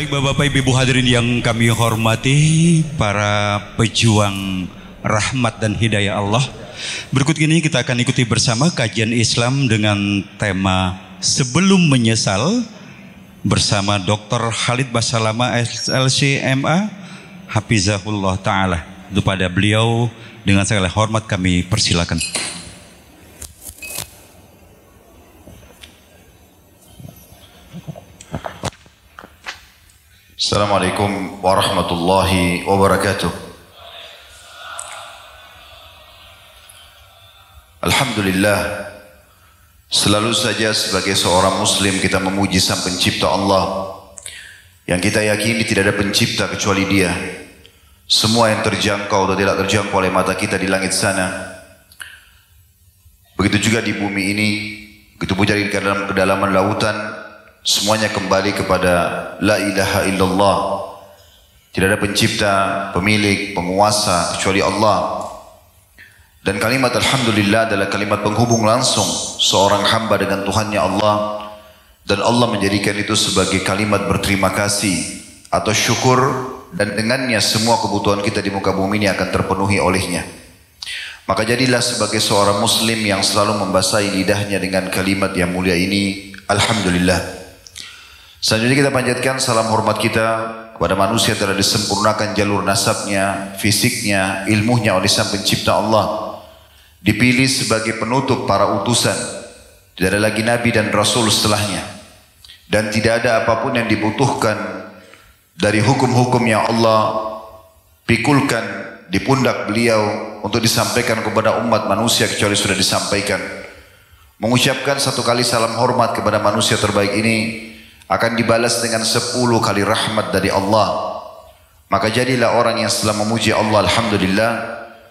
Baik Bapak Ibu hadirin yang kami hormati, para pejuang rahmat dan hidayah Allah. Berikut ini kita akan ikuti bersama kajian Islam dengan tema Sebelum Menyesal bersama Dr. Khalid Basalama LCMA Hafizahullah Ta'ala. Kepada beliau dengan segala hormat kami persilakan. Assalamualaikum warahmatullahi wabarakatuh. Alhamdulillah, selalu saja sebagai seorang muslim kita memuji Sang Pencipta Allah yang kita yakini tidak ada pencipta kecuali Dia. Semua yang terjangkau atau tidak terjangkau oleh mata kita di langit sana, begitu juga di bumi ini, begitu pula di kedalaman lautan, semuanya kembali kepada La ilaha illallah. Tidak ada pencipta, pemilik, penguasa kecuali Allah. Dan kalimat Alhamdulillah adalah kalimat penghubung langsung seorang hamba dengan Tuhannya Allah. Dan Allah menjadikan itu sebagai kalimat berterima kasih atau syukur. Dan dengannya semua kebutuhan kita di muka bumi ini akan terpenuhi olehnya. Maka jadilah sebagai seorang muslim yang selalu membasahi lidahnya dengan kalimat yang mulia ini, Alhamdulillah. Selanjutnya kita panjatkan salam hormat kita kepada manusia yang telah disempurnakan jalur nasabnya, fisiknya, ilmunya oleh Sang Pencipta Allah. Dipilih sebagai penutup para utusan. Tidak ada lagi Nabi dan Rasul setelahnya. Dan tidak ada apapun yang dibutuhkan dari hukum-hukum yang Allah pikulkan di pundak beliau untuk disampaikan kepada umat manusia kecuali sudah disampaikan. Mengucapkan satu kali salam hormat kepada manusia terbaik ini akan dibalas dengan 10 kali rahmat dari Allah. Maka jadilah orang yang setelah memuji Allah Alhamdulillah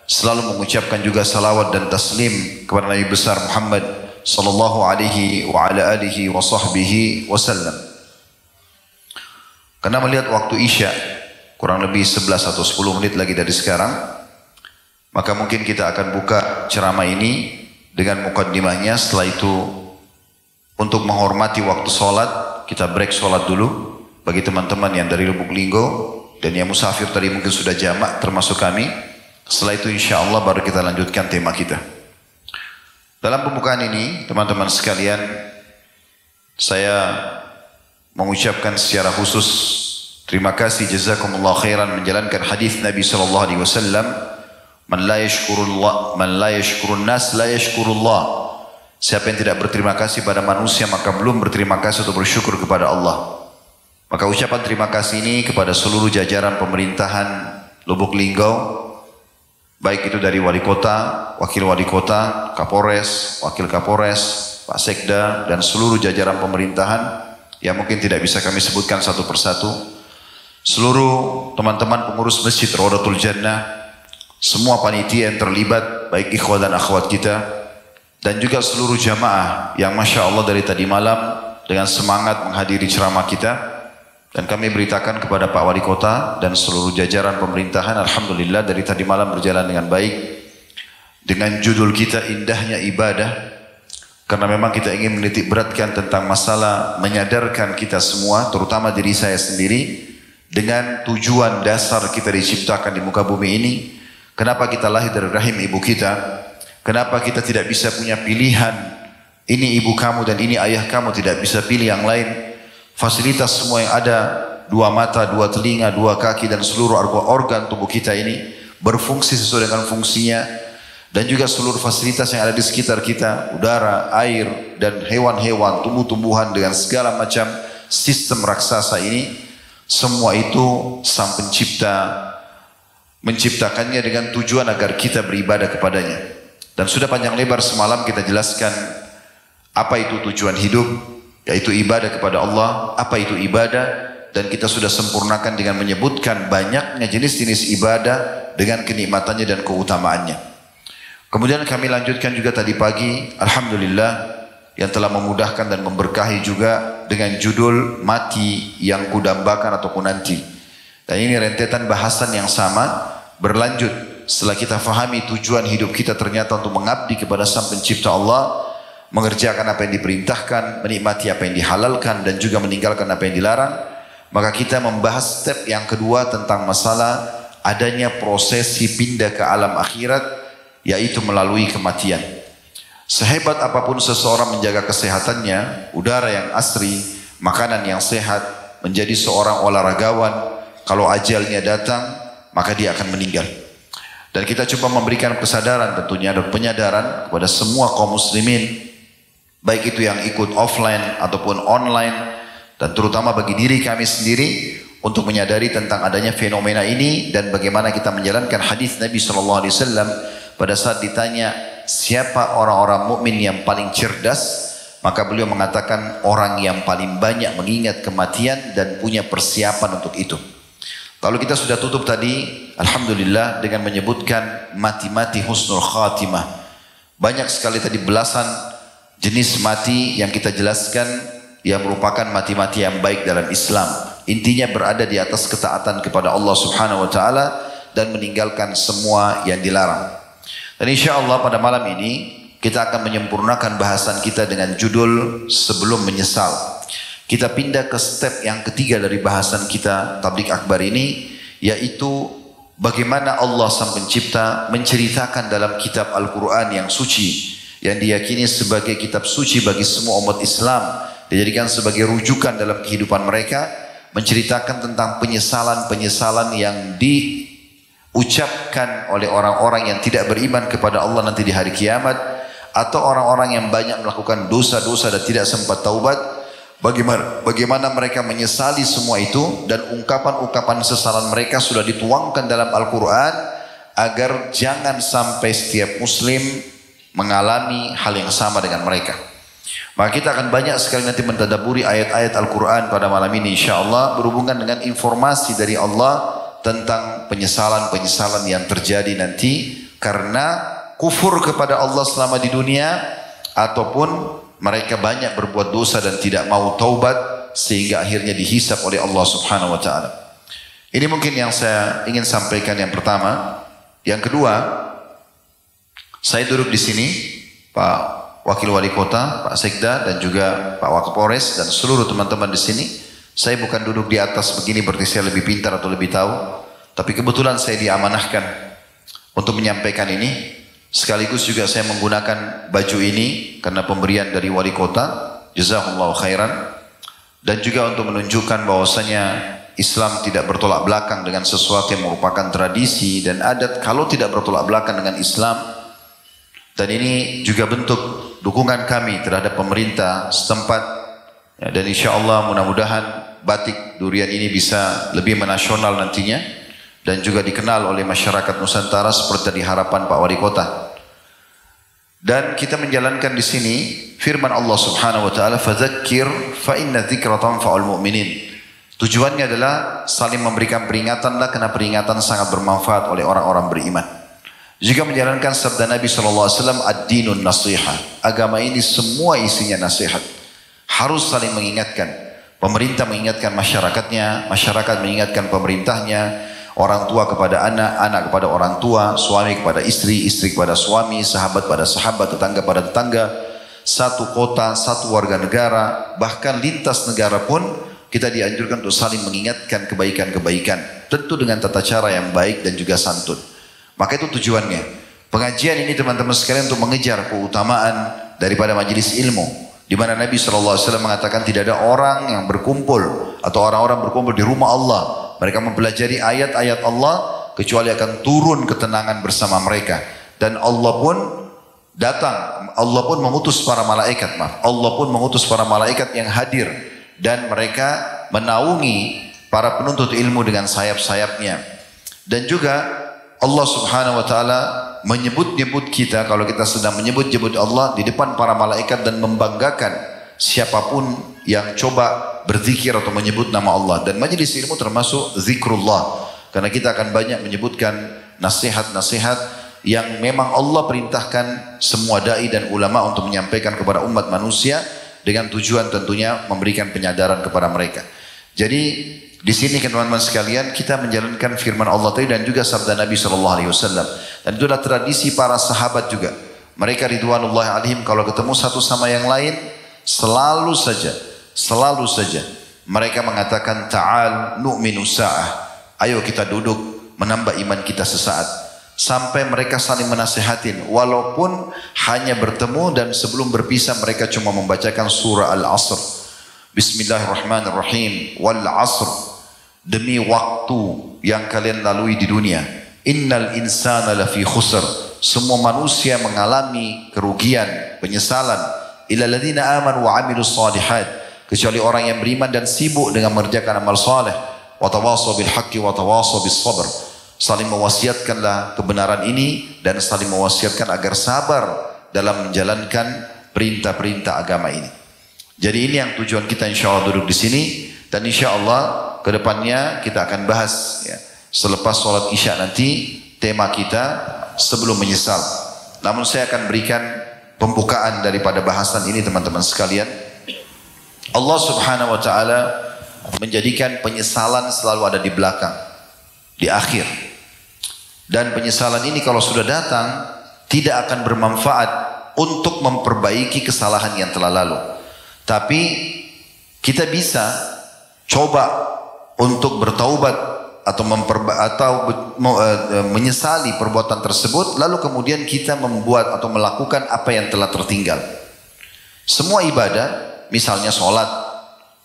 selalu mengucapkan juga salawat dan taslim kepada Nabi besar Muhammad sallallahu alaihi wa ala alihi wa sahbihi wasallam. Karena melihat waktu Isya kurang lebih 11 atau 10 menit lagi dari sekarang, maka mungkin kita akan buka ceramah ini dengan mukaddimahnya. Setelah itu untuk menghormati waktu sholat, kita break sholat dulu bagi teman-teman yang dari Lubuk Linggo dan yang musafir tadi mungkin sudah jamak termasuk kami. Setelah itu insya Allah baru kita lanjutkan tema kita. Dalam pembukaan ini teman-teman sekalian, saya mengucapkan secara khusus terima kasih jazakumullah khairan menjalankan hadis Nabi sallallahu alaihi wasallam, man la yashkurun nas la yashkurullah. Siapa yang tidak berterima kasih pada manusia maka belum berterima kasih atau bersyukur kepada Allah. Maka ucapan terima kasih ini kepada seluruh jajaran pemerintahan Lubuk Linggau, baik itu dari wali kota, wakil wali kota, kapolres, wakil kapolres, Pak Sekda, dan seluruh jajaran pemerintahan yang mungkin tidak bisa kami sebutkan satu persatu. Seluruh teman-teman pengurus Masjid Rawdatul Jannah, semua panitia yang terlibat, baik ikhwat dan akhwat kita, dan juga seluruh jamaah yang Masya Allah dari tadi malam dengan semangat menghadiri ceramah kita. Dan kami beritakan kepada Pak Wali Kota dan seluruh jajaran pemerintahan, Alhamdulillah dari tadi malam berjalan dengan baik. Dengan judul kita Indahnya Ibadah, karena memang kita ingin menitik beratkan tentang masalah menyadarkan kita semua, terutama diri saya sendiri, dengan tujuan dasar kita diciptakan di muka bumi ini. Kenapa kita lahir dari rahim ibu kita? Kenapa kita tidak bisa punya pilihan, ini ibu kamu dan ini ayah kamu, tidak bisa pilih yang lain? Fasilitas semua yang ada, 2 mata, 2 telinga, 2 kaki dan seluruh organ tubuh kita ini berfungsi sesuai dengan fungsinya. Dan juga seluruh fasilitas yang ada di sekitar kita, udara, air, dan hewan-hewan, tumbuh-tumbuhan dengan segala macam sistem raksasa ini, semua itu Sang Pencipta menciptakannya dengan tujuan agar kita beribadah kepadanya. Dan sudah panjang lebar semalam kita jelaskan apa itu tujuan hidup, yaitu ibadah kepada Allah. Apa itu ibadah? Dan kita sudah sempurnakan dengan menyebutkan banyaknya jenis-jenis ibadah dengan kenikmatannya dan keutamaannya. Kemudian kami lanjutkan juga tadi pagi, Alhamdulillah yang telah memudahkan dan memberkahi juga dengan judul Mati yang Kudambakan atau Kunanti. Dan ini rentetan bahasan yang sama berlanjut. Setelah kita fahami tujuan hidup kita ternyata untuk mengabdi kepada Sang Pencipta Allah, mengerjakan apa yang diperintahkan, menikmati apa yang dihalalkan, dan juga meninggalkan apa yang dilarang, maka kita membahas step yang kedua tentang masalah adanya prosesi pindah ke alam akhirat, yaitu melalui kematian. Sehebat apapun seseorang menjaga kesehatannya, udara yang asri, makanan yang sehat, menjadi seorang olahragawan, kalau ajalnya datang, maka dia akan meninggal. Dan kita coba memberikan kesadaran tentunya dan penyadaran kepada semua kaum muslimin, baik itu yang ikut offline ataupun online, dan terutama bagi diri kami sendiri, untuk menyadari tentang adanya fenomena ini dan bagaimana kita menjalankan hadis Nabi SAW pada saat ditanya siapa orang-orang mukmin yang paling cerdas, maka beliau mengatakan orang yang paling banyak mengingat kematian dan punya persiapan untuk itu. Lalu kita sudah tutup tadi, alhamdulillah, dengan menyebutkan mati-mati husnul khatimah. Banyak sekali tadi belasan jenis mati yang kita jelaskan yang merupakan mati-mati yang baik dalam Islam. Intinya berada di atas ketaatan kepada Allah Subhanahu wa taala dan meninggalkan semua yang dilarang. Dan insya Allah pada malam ini kita akan menyempurnakan bahasan kita dengan judul sebelum menyesal. Kita pindah ke step yang ketiga dari bahasan kita Tabligh Akbar ini, yaitu bagaimana Allah Sang Pencipta menceritakan dalam kitab Al-Quran yang suci, yang diyakini sebagai kitab suci bagi semua umat Islam, dijadikan sebagai rujukan dalam kehidupan mereka, menceritakan tentang penyesalan-penyesalan yang diucapkan oleh orang-orang yang tidak beriman kepada Allah nanti di hari kiamat, atau orang-orang yang banyak melakukan dosa-dosa dan tidak sempat taubat. Bagaimana mereka menyesali semua itu, dan ungkapan-ungkapan sesalan mereka sudah dituangkan dalam Al-Quran agar jangan sampai setiap muslim mengalami hal yang sama dengan mereka. Maka kita akan banyak sekali nanti mentadaburi ayat-ayat Al-Quran pada malam ini insyaAllah, berhubungan dengan informasi dari Allah tentang penyesalan-penyesalan yang terjadi nanti karena kufur kepada Allah selama di dunia, ataupun mereka banyak berbuat dosa dan tidak mau taubat sehingga akhirnya dihisap oleh Allah Subhanahu wa taala. Ini mungkin yang saya ingin sampaikan yang pertama. Yang kedua, saya duduk di sini, Pak Wakil Wali Kota, Pak Sekda, dan juga Pak Wakapolres dan seluruh teman-teman di sini. Saya bukan duduk di atas begini berarti saya lebih pintar atau lebih tahu, tapi kebetulan saya diamanahkan untuk menyampaikan ini. Sekaligus juga saya menggunakan baju ini karena pemberian dari wali kota, jazakumullahu khairan, dan juga untuk menunjukkan bahwasanya Islam tidak bertolak belakang dengan sesuatu yang merupakan tradisi dan adat kalau tidak bertolak belakang dengan Islam. Dan ini juga bentuk dukungan kami terhadap pemerintah setempat, ya, dan insya Allah mudah-mudahan batik durian ini bisa lebih menasional nantinya dan juga dikenal oleh masyarakat Nusantara seperti di harapan Pak Wali Kota. Dan kita menjalankan di sini firman Allah Subhanahu wa taala, "Fadzakir fa inna dzikra tanfa'ul mu'minin." Tujuannya adalah saling memberikan peringatanlah karena peringatan sangat bermanfaat oleh orang-orang beriman. Juga menjalankan sabda Nabi SAW, "Ad-dinun nasihah." Agama ini semua isinya nasihat. Harus saling mengingatkan. Pemerintah mengingatkan masyarakatnya, masyarakat mengingatkan pemerintahnya, orang tua kepada anak, anak kepada orang tua, suami kepada istri, istri kepada suami, sahabat pada sahabat, tetangga pada tetangga, satu kota, satu warga negara, bahkan lintas negara pun kita dianjurkan untuk saling mengingatkan kebaikan-kebaikan, tentu dengan tata cara yang baik dan juga santun. Maka itu tujuannya. Pengajian ini teman-teman sekalian untuk mengejar keutamaan daripada majelis ilmu, di mana Nabi SAW mengatakan tidak ada orang yang berkumpul atau orang-orang berkumpul di rumah Allah, mereka mempelajari ayat-ayat Allah, kecuali akan turun ketenangan bersama mereka. Dan Allah pun datang, Allah pun mengutus para malaikat, Allah pun mengutus para malaikat yang hadir. Dan mereka menaungi para penuntut ilmu dengan sayap-sayapnya. Dan juga Allah Subhanahu wa taala menyebut-nyebut kita, kalau kita sedang menyebut-nyebut Allah di depan para malaikat dan membanggakan siapapun yang coba berzikir atau menyebut nama Allah. Dan majelis ilmu termasuk zikrullah, karena kita akan banyak menyebutkan nasihat-nasihat yang memang Allah perintahkan semua dai dan ulama untuk menyampaikan kepada umat manusia, dengan tujuan tentunya memberikan penyadaran kepada mereka. Jadi di sini teman-teman sekalian kita menjalankan firman Allah tadi dan juga sabda Nabi SAW. Dan itu adalah tradisi para sahabat juga. Mereka ridwanullah alaihim kalau ketemu satu sama yang lain selalu saja Mereka mengatakan ta'al nu'minu sa'ah. Ayo kita duduk menambah iman kita sesaat. Sampai mereka saling menasihatin. Walaupun hanya bertemu dan sebelum berpisah mereka cuma membacakan surah Al-Asr. Bismillahirrahmanirrahim. Wal asr. Demi waktu yang kalian lalui di dunia. Innal insana lafi khusr. Semua manusia mengalami kerugian, penyesalan. Illa ladhina amanu wa amilus salihat. Kecuali orang yang beriman dan sibuk dengan mengerjakan amal saleh. Wa tawasaw bil haqqi wa tawasaw bis sabr. Saling mewasiatkanlah kebenaran ini dan saling mewasiatkan agar sabar dalam menjalankan perintah-perintah agama ini. Jadi ini yang tujuan kita insya Allah duduk di sini dan insya Allah kedepannya kita akan bahas ya. Selepas sholat isya nanti tema kita sebelum menyesal. Namun saya akan berikan pembukaan daripada bahasan ini teman-teman sekalian. Allah Subhanahu wa taala menjadikan penyesalan selalu ada di belakang, di akhir. Dan penyesalan ini kalau sudah datang tidak akan bermanfaat untuk memperbaiki kesalahan yang telah lalu. Tapi kita bisa coba untuk bertaubat atau menyesali perbuatan tersebut, lalu kemudian kita membuat atau melakukan apa yang telah tertinggal. Semua ibadah, misalnya sholat,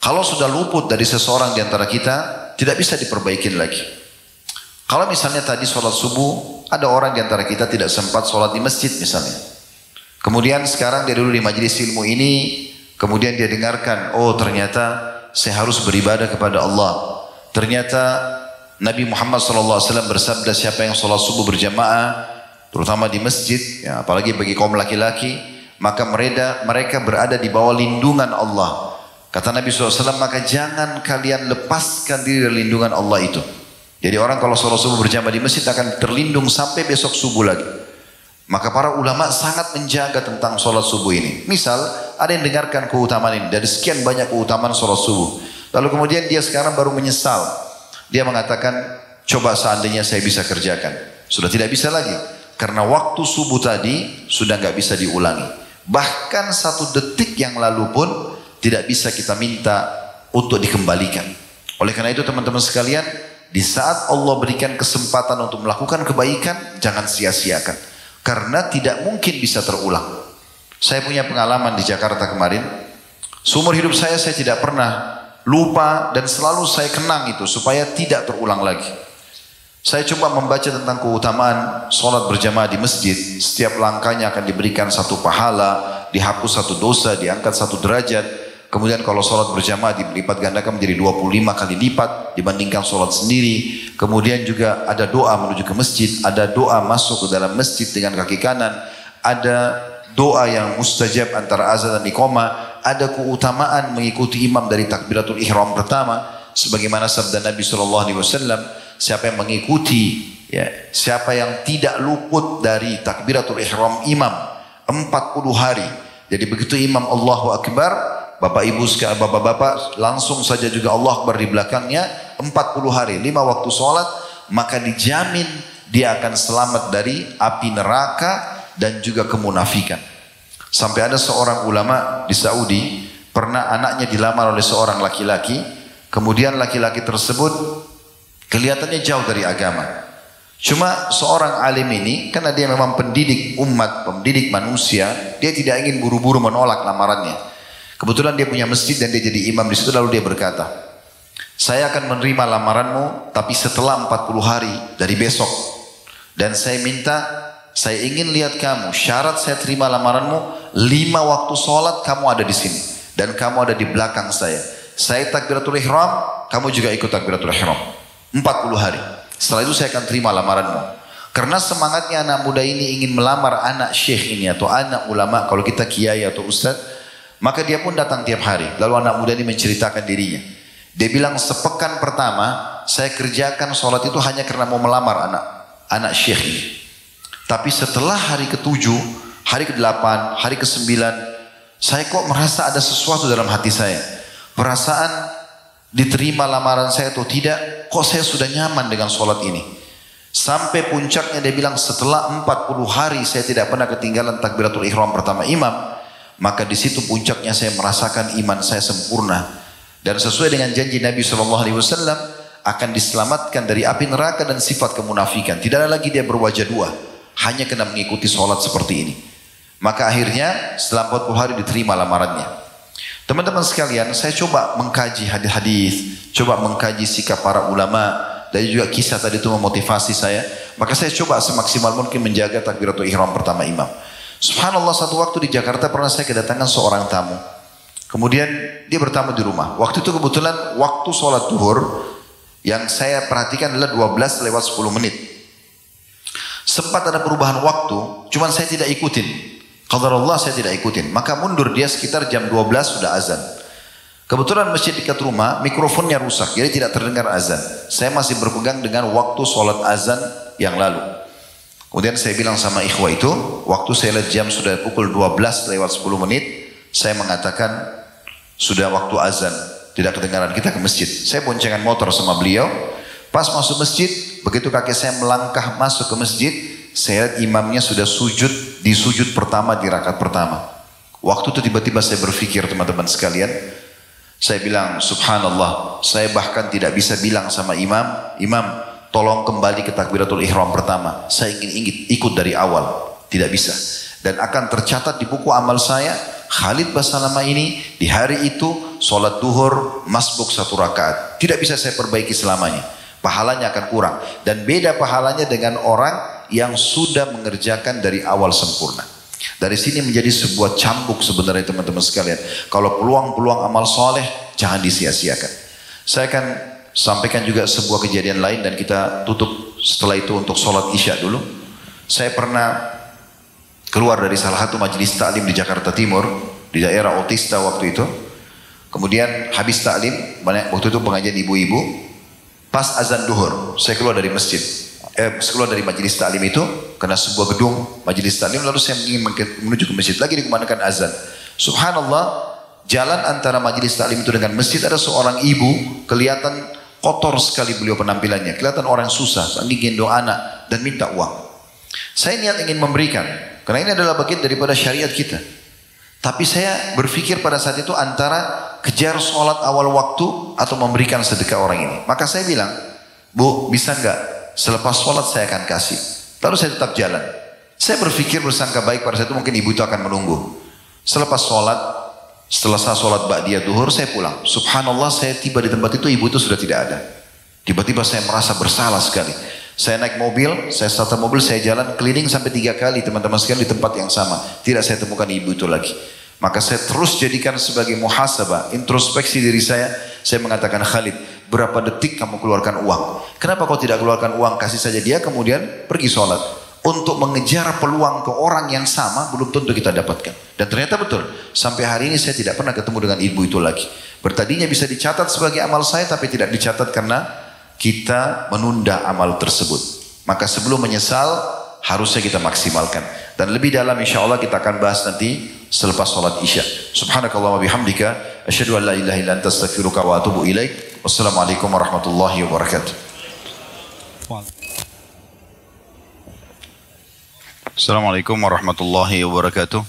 kalau sudah luput dari seseorang di antara kita, tidak bisa diperbaikin lagi. Kalau misalnya tadi sholat subuh, ada orang di antara kita tidak sempat sholat di masjid misalnya. Kemudian sekarang dia dulu di majelis ilmu ini, kemudian dia dengarkan, oh ternyata saya harus beribadah kepada Allah. Ternyata Nabi Muhammad SAW bersabda siapa yang sholat subuh berjamaah, terutama di masjid, ya, apalagi bagi kaum laki-laki, maka mereka berada di bawah lindungan Allah. Kata Nabi SAW, maka jangan kalian lepaskan diri dari lindungan Allah itu. Jadi orang kalau sholat subuh berjamaah di masjid akan terlindung sampai besok subuh lagi. Maka para ulama sangat menjaga tentang sholat subuh ini. Misal ada yang dengarkan keutamaan ini dari sekian banyak keutamaan sholat subuh. Lalu kemudian dia sekarang baru menyesal. Dia mengatakan coba seandainya saya bisa kerjakan. Sudah tidak bisa lagi. Karena waktu subuh tadi sudah nggak bisa diulangi. Bahkan satu detik yang lalu pun tidak bisa kita minta untuk dikembalikan. Oleh karena itu teman-teman sekalian, di saat Allah berikan kesempatan untuk melakukan kebaikan, jangan sia-siakan. Karena tidak mungkin bisa terulang. Saya punya pengalaman di Jakarta kemarin. Seumur hidup saya tidak pernah lupa dan selalu saya kenang itu supaya tidak terulang lagi. Saya coba membaca tentang keutamaan sholat berjamaah di masjid. Setiap langkahnya akan diberikan satu pahala, dihapus satu dosa, diangkat satu derajat. Kemudian kalau sholat berjamaah dilipat gandakan menjadi 25 kali lipat dibandingkan sholat sendiri. Kemudian juga ada doa menuju ke masjid, ada doa masuk ke dalam masjid dengan kaki kanan, ada doa yang mustajab antara azan dan iqamah, ada keutamaan mengikuti imam dari takbiratul ihram pertama, sebagaimana sabda Nabi SAW, siapa yang mengikuti, ya, siapa yang tidak luput dari takbiratul ihram imam 40 hari. Jadi begitu imam Allahu Akbar, Bapak Ibu sekalian, bapak-bapak langsung saja juga Allah Akbar di belakangnya 40 hari, 5 waktu sholat, maka dijamin dia akan selamat dari api neraka dan juga kemunafikan. Sampai ada seorang ulama di Saudi, pernah anaknya dilamar oleh seorang laki-laki, kemudian laki-laki tersebut kelihatannya jauh dari agama. Cuma seorang alim ini, karena dia memang pendidik umat, pendidik manusia, dia tidak ingin buru-buru menolak lamarannya. Kebetulan dia punya masjid dan dia jadi imam di situ, lalu dia berkata, saya akan menerima lamaranmu tapi setelah 40 hari dari besok. Dan saya minta, saya ingin lihat kamu, syarat saya terima lamaranmu, 5 waktu sholat kamu ada di sini. Dan kamu ada di belakang saya. Saya takbiratul ihram, kamu juga ikut takbiratul ihram. 40 hari. Setelah itu saya akan terima lamaranmu. Karena semangatnya anak muda ini ingin melamar anak syekh ini atau anak ulama, kalau kita kiai atau ustadz, maka dia pun datang tiap hari. Lalu anak muda ini menceritakan dirinya. Dia bilang sepekan pertama saya kerjakan sholat itu hanya karena mau melamar anak syekh ini. Tapi setelah hari ke-7, hari ke-8, hari ke-9, saya kok merasa ada sesuatu dalam hati saya. Perasaan diterima lamaran saya atau tidak, kok saya sudah nyaman dengan sholat ini. Sampai puncaknya dia bilang setelah 40 hari saya tidak pernah ketinggalan takbiratul ihram pertama imam. Maka di situ puncaknya saya merasakan iman saya sempurna. Dan sesuai dengan janji Nabi SAW akan diselamatkan dari api neraka dan sifat kemunafikan. Tidak ada lagi dia berwajah dua, hanya kena mengikuti sholat seperti ini. Maka akhirnya setelah 40 hari diterima lamarannya. Teman-teman sekalian, saya coba mengkaji hadis-hadis, coba mengkaji sikap para ulama, dan juga kisah tadi itu memotivasi saya. Maka saya coba semaksimal mungkin menjaga takbiratul ihram pertama imam. Subhanallah, satu waktu di Jakarta pernah saya kedatangan seorang tamu. Kemudian dia bertamu di rumah. Waktu itu kebetulan waktu sholat duhur yang saya perhatikan adalah 12 lewat 10 menit. Sempat ada perubahan waktu, cuman saya tidak ikutin. Qadarullah saya tidak ikutin. Maka mundur dia sekitar jam 12 sudah azan. Kebetulan masjid dekat rumah, mikrofonnya rusak, jadi tidak terdengar azan. Saya masih berpegang dengan waktu sholat azan yang lalu. Kemudian saya bilang sama ikhwah itu, waktu saya lihat jam sudah pukul 12 lewat 10 menit, saya mengatakan, sudah waktu azan, tidak kedengaran, kita ke masjid. Saya boncengan motor sama beliau. Pas masuk masjid, begitu kaki saya melangkah masuk ke masjid, saya lihat imamnya sudah sujud di sujud pertama di rakaat pertama. Waktu itu tiba-tiba saya berpikir, teman-teman sekalian, saya bilang subhanallah, saya bahkan tidak bisa bilang sama imam, imam tolong kembali ke takbiratul ihram pertama. Saya ingin ikut dari awal, tidak bisa. Dan akan tercatat di buku amal saya, Khalid Basalamah ini di hari itu sholat duhur masbuk 1 rakaat. Tidak bisa saya perbaiki selamanya. Pahalanya akan kurang. Dan beda pahalanya dengan orang yang sudah mengerjakan dari awal sempurna. Dari sini menjadi sebuah cambuk sebenarnya teman-teman sekalian. Kalau peluang-peluang amal soleh jangan disia-siakan. Saya akan sampaikan juga sebuah kejadian lain dan kita tutup setelah itu untuk sholat isya dulu. Saya pernah keluar dari salah satu majelis taklim di Jakarta Timur, di daerah Otista waktu itu. Kemudian habis taklim, waktu itu pengajian ibu-ibu, pas azan duhur, saya keluar dari masjid, keluar dari majelis taklim itu, karena sebuah gedung majelis taklim, lalu saya ingin menuju ke masjid, lagi dikumandangkan azan. Subhanallah, jalan antara majelis taklim itu dengan masjid ada seorang ibu, kelihatan kotor sekali beliau penampilannya, kelihatan orang susah, lagi gendong anak dan minta uang. Saya niat ingin memberikan, karena ini adalah bagian daripada syariat kita. Tapi saya berpikir pada saat itu antara kejar sholat awal waktu atau memberikan sedekah orang ini. Maka saya bilang, Bu, bisa enggak selepas sholat saya akan kasih. Lalu saya tetap jalan. Saya berpikir bersangka baik pada saat itu mungkin ibu itu akan menunggu. Selepas sholat, setelah saya sholat ba'diyah duhur, saya pulang. Subhanallah, saya tiba di tempat itu, ibu itu sudah tidak ada. Tiba-tiba saya merasa bersalah sekali. Saya naik mobil, saya starter mobil, saya jalan keliling sampai 3 kali teman-teman sekalian di tempat yang sama. Tidak saya temukan ibu itu lagi. Maka saya terus jadikan sebagai muhasabah, introspeksi diri saya mengatakan, Khalid, berapa detik kamu keluarkan uang? Kenapa kau tidak keluarkan uang? Kasih saja dia, kemudian pergi sholat. Untuk mengejar peluang ke orang yang sama, belum tentu kita dapatkan. Dan ternyata betul, sampai hari ini saya tidak pernah ketemu dengan ibu itu lagi. Bertadinya bisa dicatat sebagai amal saya, tapi tidak dicatat karena kita menunda amal tersebut. Maka sebelum menyesal, harusnya kita maksimalkan. Dan lebih dalam insya Allah kita akan bahas nanti selepas sholat isya. Subhanakallah wa bihamdika, asyhadu an la ilaha illa anta astaghfiruka wa atubu ilaik. Wassalamualaikum warahmatullahi wabarakatuh. Assalamualaikum warahmatullahi wabarakatuh.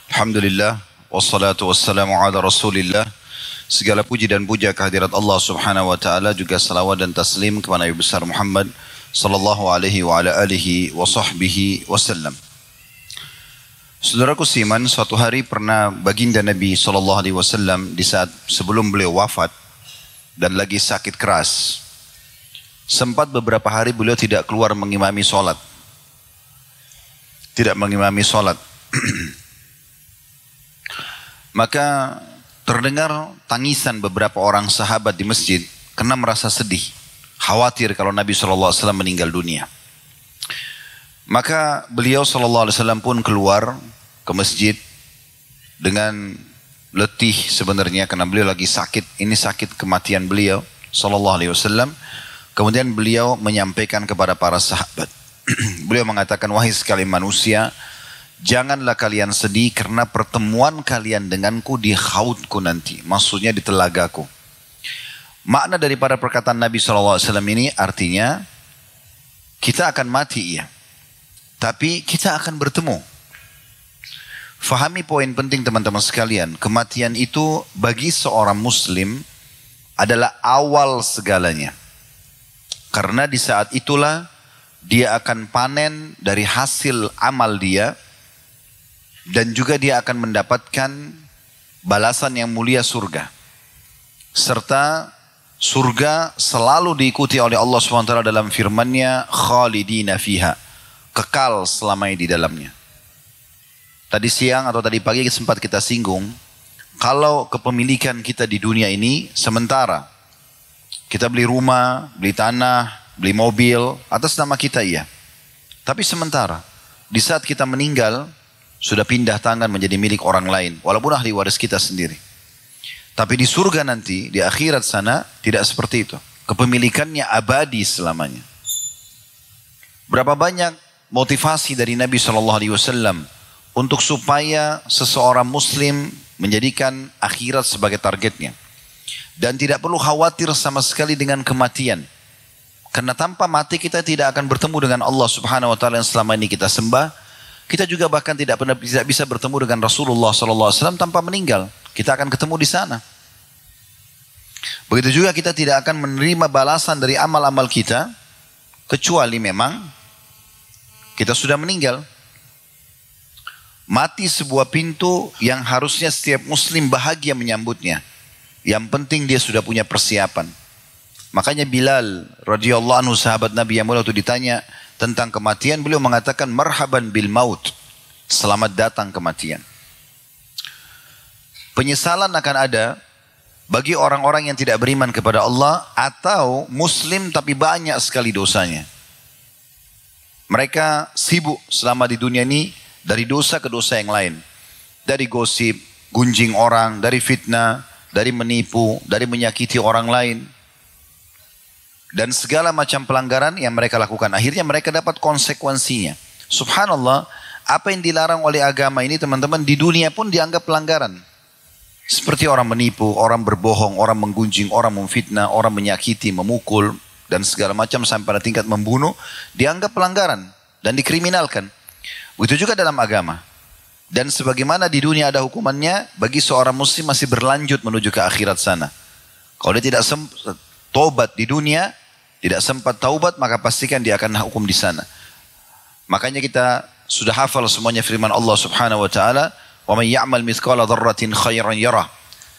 Alhamdulillah, wassalatu wassalamu ala rasulillah. Segala puji dan puja kehadirat Allah subhanahu wa ta'ala, juga salawat dan taslim kepada Nabi besar Muhammad sallallahu alaihi wa ala alihi wa sahbihi wasallam. Saudaraku seiman, suatu hari pernah baginda Nabi sallallahu alaihi wasallam di saat sebelum beliau wafat dan lagi sakit keras, sempat beberapa hari beliau tidak keluar mengimami sholat. Tidak mengimami sholat. Maka terdengar tangisan beberapa orang sahabat di masjid karena merasa sedih, khawatir kalau Nabi SAW meninggal dunia. Maka beliau SAW pun keluar ke masjid dengan letih sebenarnya karena beliau lagi sakit. Ini sakit kematian beliau SAW. Kemudian beliau menyampaikan kepada para sahabat. Beliau mengatakan, wahai sekalian manusia, janganlah kalian sedih karena pertemuan kalian denganku di haudku nanti. Maksudnya di telagaku. Makna daripada perkataan Nabi SAW ini artinya, kita akan mati iya, tapi kita akan bertemu. Fahami poin penting teman-teman sekalian. Kematian itu bagi seorang muslim adalah awal segalanya. Karena di saat itulah dia akan panen dari hasil amal dia. Dan juga dia akan mendapatkan balasan yang mulia surga. Serta surga selalu diikuti oleh Allah SWT dalam firman-Nya, khalidina fiha, kekal selamanya di dalamnya. Tadi siang atau tadi pagi sempat kita singgung, kalau kepemilikan kita di dunia ini sementara, kita beli rumah, beli tanah, beli mobil, atas nama kita iya. Tapi sementara, di saat kita meninggal, sudah pindah tangan menjadi milik orang lain, walaupun ahli waris kita sendiri. Tapi di surga nanti, di akhirat sana, tidak seperti itu. Kepemilikannya abadi selamanya. Berapa banyak motivasi dari Nabi SAW untuk supaya seseorang muslim menjadikan akhirat sebagai targetnya. Dan tidak perlu khawatir sama sekali dengan kematian. Karena tanpa mati kita tidak akan bertemu dengan Allah Subhanahu wa taala yang selama ini kita sembah. Kita juga bahkan tidak bisa bertemu dengan Rasulullah SAW tanpa meninggal. Kita akan ketemu di sana. Begitu juga kita tidak akan menerima balasan dari amal-amal kita. Kecuali memang kita sudah meninggal. Mati sebuah pintu yang harusnya setiap muslim bahagia menyambutnya. Yang penting dia sudah punya persiapan. Makanya Bilal radhiyallahu anhu sahabat Nabi yang mulia waktu ditanya tentang kematian, beliau mengatakan marhaban bil maut. Selamat datang kematian. Penyesalan akan ada bagi orang-orang yang tidak beriman kepada Allah atau muslim tapi banyak sekali dosanya. Mereka sibuk selama di dunia ini dari dosa ke dosa yang lain. Dari gosip, gunjing orang, dari fitnah, dari menipu, dari menyakiti orang lain. Dan segala macam pelanggaran yang mereka lakukan. Akhirnya mereka dapat konsekuensinya. Subhanallah, apa yang dilarang oleh agama ini teman-teman di dunia pun dianggap pelanggaran. Seperti orang menipu, orang berbohong, orang menggunjing, orang memfitnah, orang menyakiti, memukul, dan segala macam sampai pada tingkat membunuh, dianggap pelanggaran dan dikriminalkan. Begitu juga dalam agama. Dan sebagaimana di dunia ada hukumannya, bagi seorang muslim masih berlanjut menuju ke akhirat sana. Kalau dia tidak taubat di dunia, tidak sempat taubat, maka pastikan dia akan hukum di sana. Makanya kita sudah hafal semuanya firman Allah Subhanahu wa taala, "Wa may ya'mal mithqala dzarratin khairan yarah."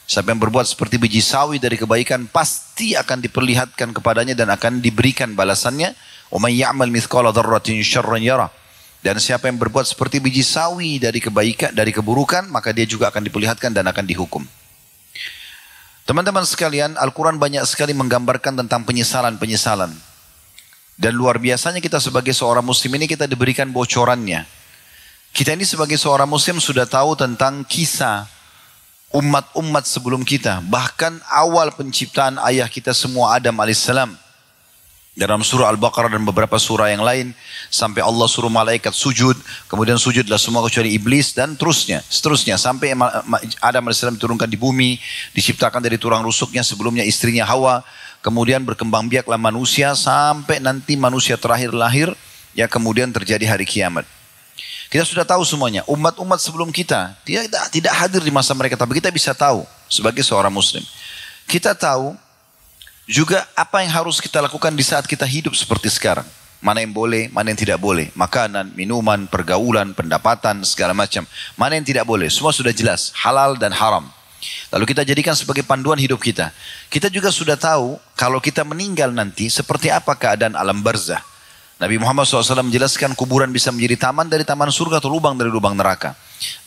Siapa yang berbuat seperti biji sawi dari kebaikan pasti akan diperlihatkan kepadanya dan akan diberikan balasannya. "Wa may ya'mal mithqala dzarratin syarran yarah." Dan siapa yang berbuat seperti biji sawi dari kebaikan, dari keburukan, maka dia juga akan diperlihatkan dan akan dihukum. Teman-teman sekalian, Al-Quran banyak sekali menggambarkan tentang penyesalan-penyesalan. Dan luar biasanya kita sebagai seorang muslim ini kita diberikan bocorannya. Kita ini sebagai seorang muslim sudah tahu tentang kisah umat-umat sebelum kita. Bahkan awal penciptaan ayah kita semua Adam alaihissalam. Dalam surah Al-Baqarah dan beberapa surah yang lain. Sampai Allah suruh malaikat sujud. Kemudian sujudlah semua kecuali iblis dan seterusnya. Sampai Adam AS diturunkan di bumi. Diciptakan dari tulang rusuknya sebelumnya istrinya Hawa. Kemudian berkembang biaklah manusia. Sampai nanti manusia terakhir lahir. Ya kemudian terjadi hari kiamat. Kita sudah tahu semuanya. Umat-umat sebelum kita. Dia tidak hadir di masa mereka. Tapi kita bisa tahu sebagai seorang muslim. Kita tahu juga apa yang harus kita lakukan di saat kita hidup seperti sekarang. Mana yang boleh, mana yang tidak boleh. Makanan, minuman, pergaulan, pendapatan, segala macam. Mana yang tidak boleh. Semua sudah jelas. Halal dan haram. Lalu kita jadikan sebagai panduan hidup kita. Kita juga sudah tahu kalau kita meninggal nanti seperti apa keadaan alam barzah. Nabi Muhammad SAW menjelaskan kuburan bisa menjadi taman dari taman surga atau lubang dari lubang neraka.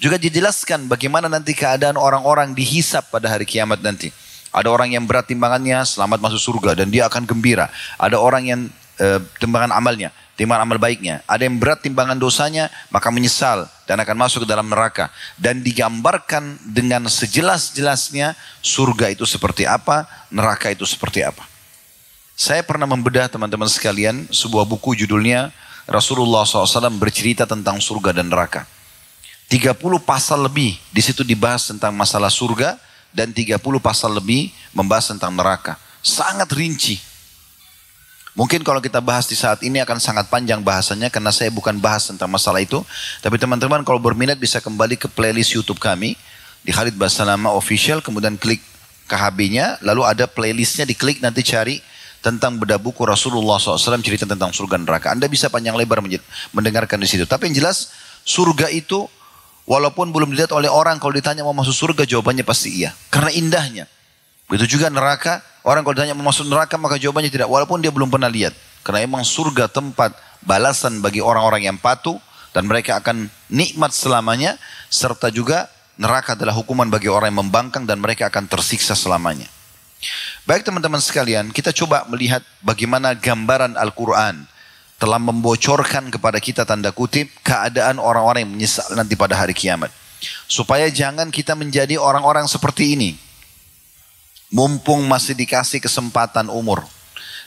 Juga dijelaskan bagaimana nanti keadaan orang-orang dihisap pada hari kiamat nanti. Ada orang yang berat timbangannya selamat masuk surga dan dia akan gembira. Ada orang yang timbangan amalnya, timbangan amal baiknya. Ada yang berat timbangan dosanya maka menyesal dan akan masuk ke dalam neraka. Dan digambarkan dengan sejelas-jelasnya surga itu seperti apa, neraka itu seperti apa. Saya pernah membedah teman-teman sekalian sebuah buku judulnya Rasulullah SAW bercerita tentang surga dan neraka. 30 pasal lebih di situ dibahas tentang masalah surga. Dan 30 pasal lebih membahas tentang neraka. Sangat rinci. Mungkin kalau kita bahas di saat ini akan sangat panjang bahasanya karena saya bukan bahas tentang masalah itu. Tapi teman-teman kalau berminat bisa kembali ke playlist YouTube kami di Khalid Basalamah Official, kemudian klik KHB-nya, lalu ada playlistnya, diklik nanti cari tentang bedah buku Rasulullah SAW cerita tentang surga neraka. Anda bisa panjang lebar mendengarkan di situ. Tapi yang jelas surga itu walaupun belum dilihat oleh orang, kalau ditanya mau masuk surga jawabannya pasti iya. Karena indahnya. Begitu juga neraka, orang kalau ditanya mau masuk neraka maka jawabannya tidak. Walaupun dia belum pernah lihat. Karena emang surga tempat balasan bagi orang-orang yang patuh. Dan mereka akan nikmat selamanya. Serta juga neraka adalah hukuman bagi orang yang membangkang dan mereka akan tersiksa selamanya. Baik teman-teman sekalian, kita coba melihat bagaimana gambaran Al-Quran telah membocorkan kepada kita tanda kutip keadaan orang-orang yang menyesal nanti pada hari kiamat. Supaya jangan kita menjadi orang-orang seperti ini. Mumpung masih dikasih kesempatan umur.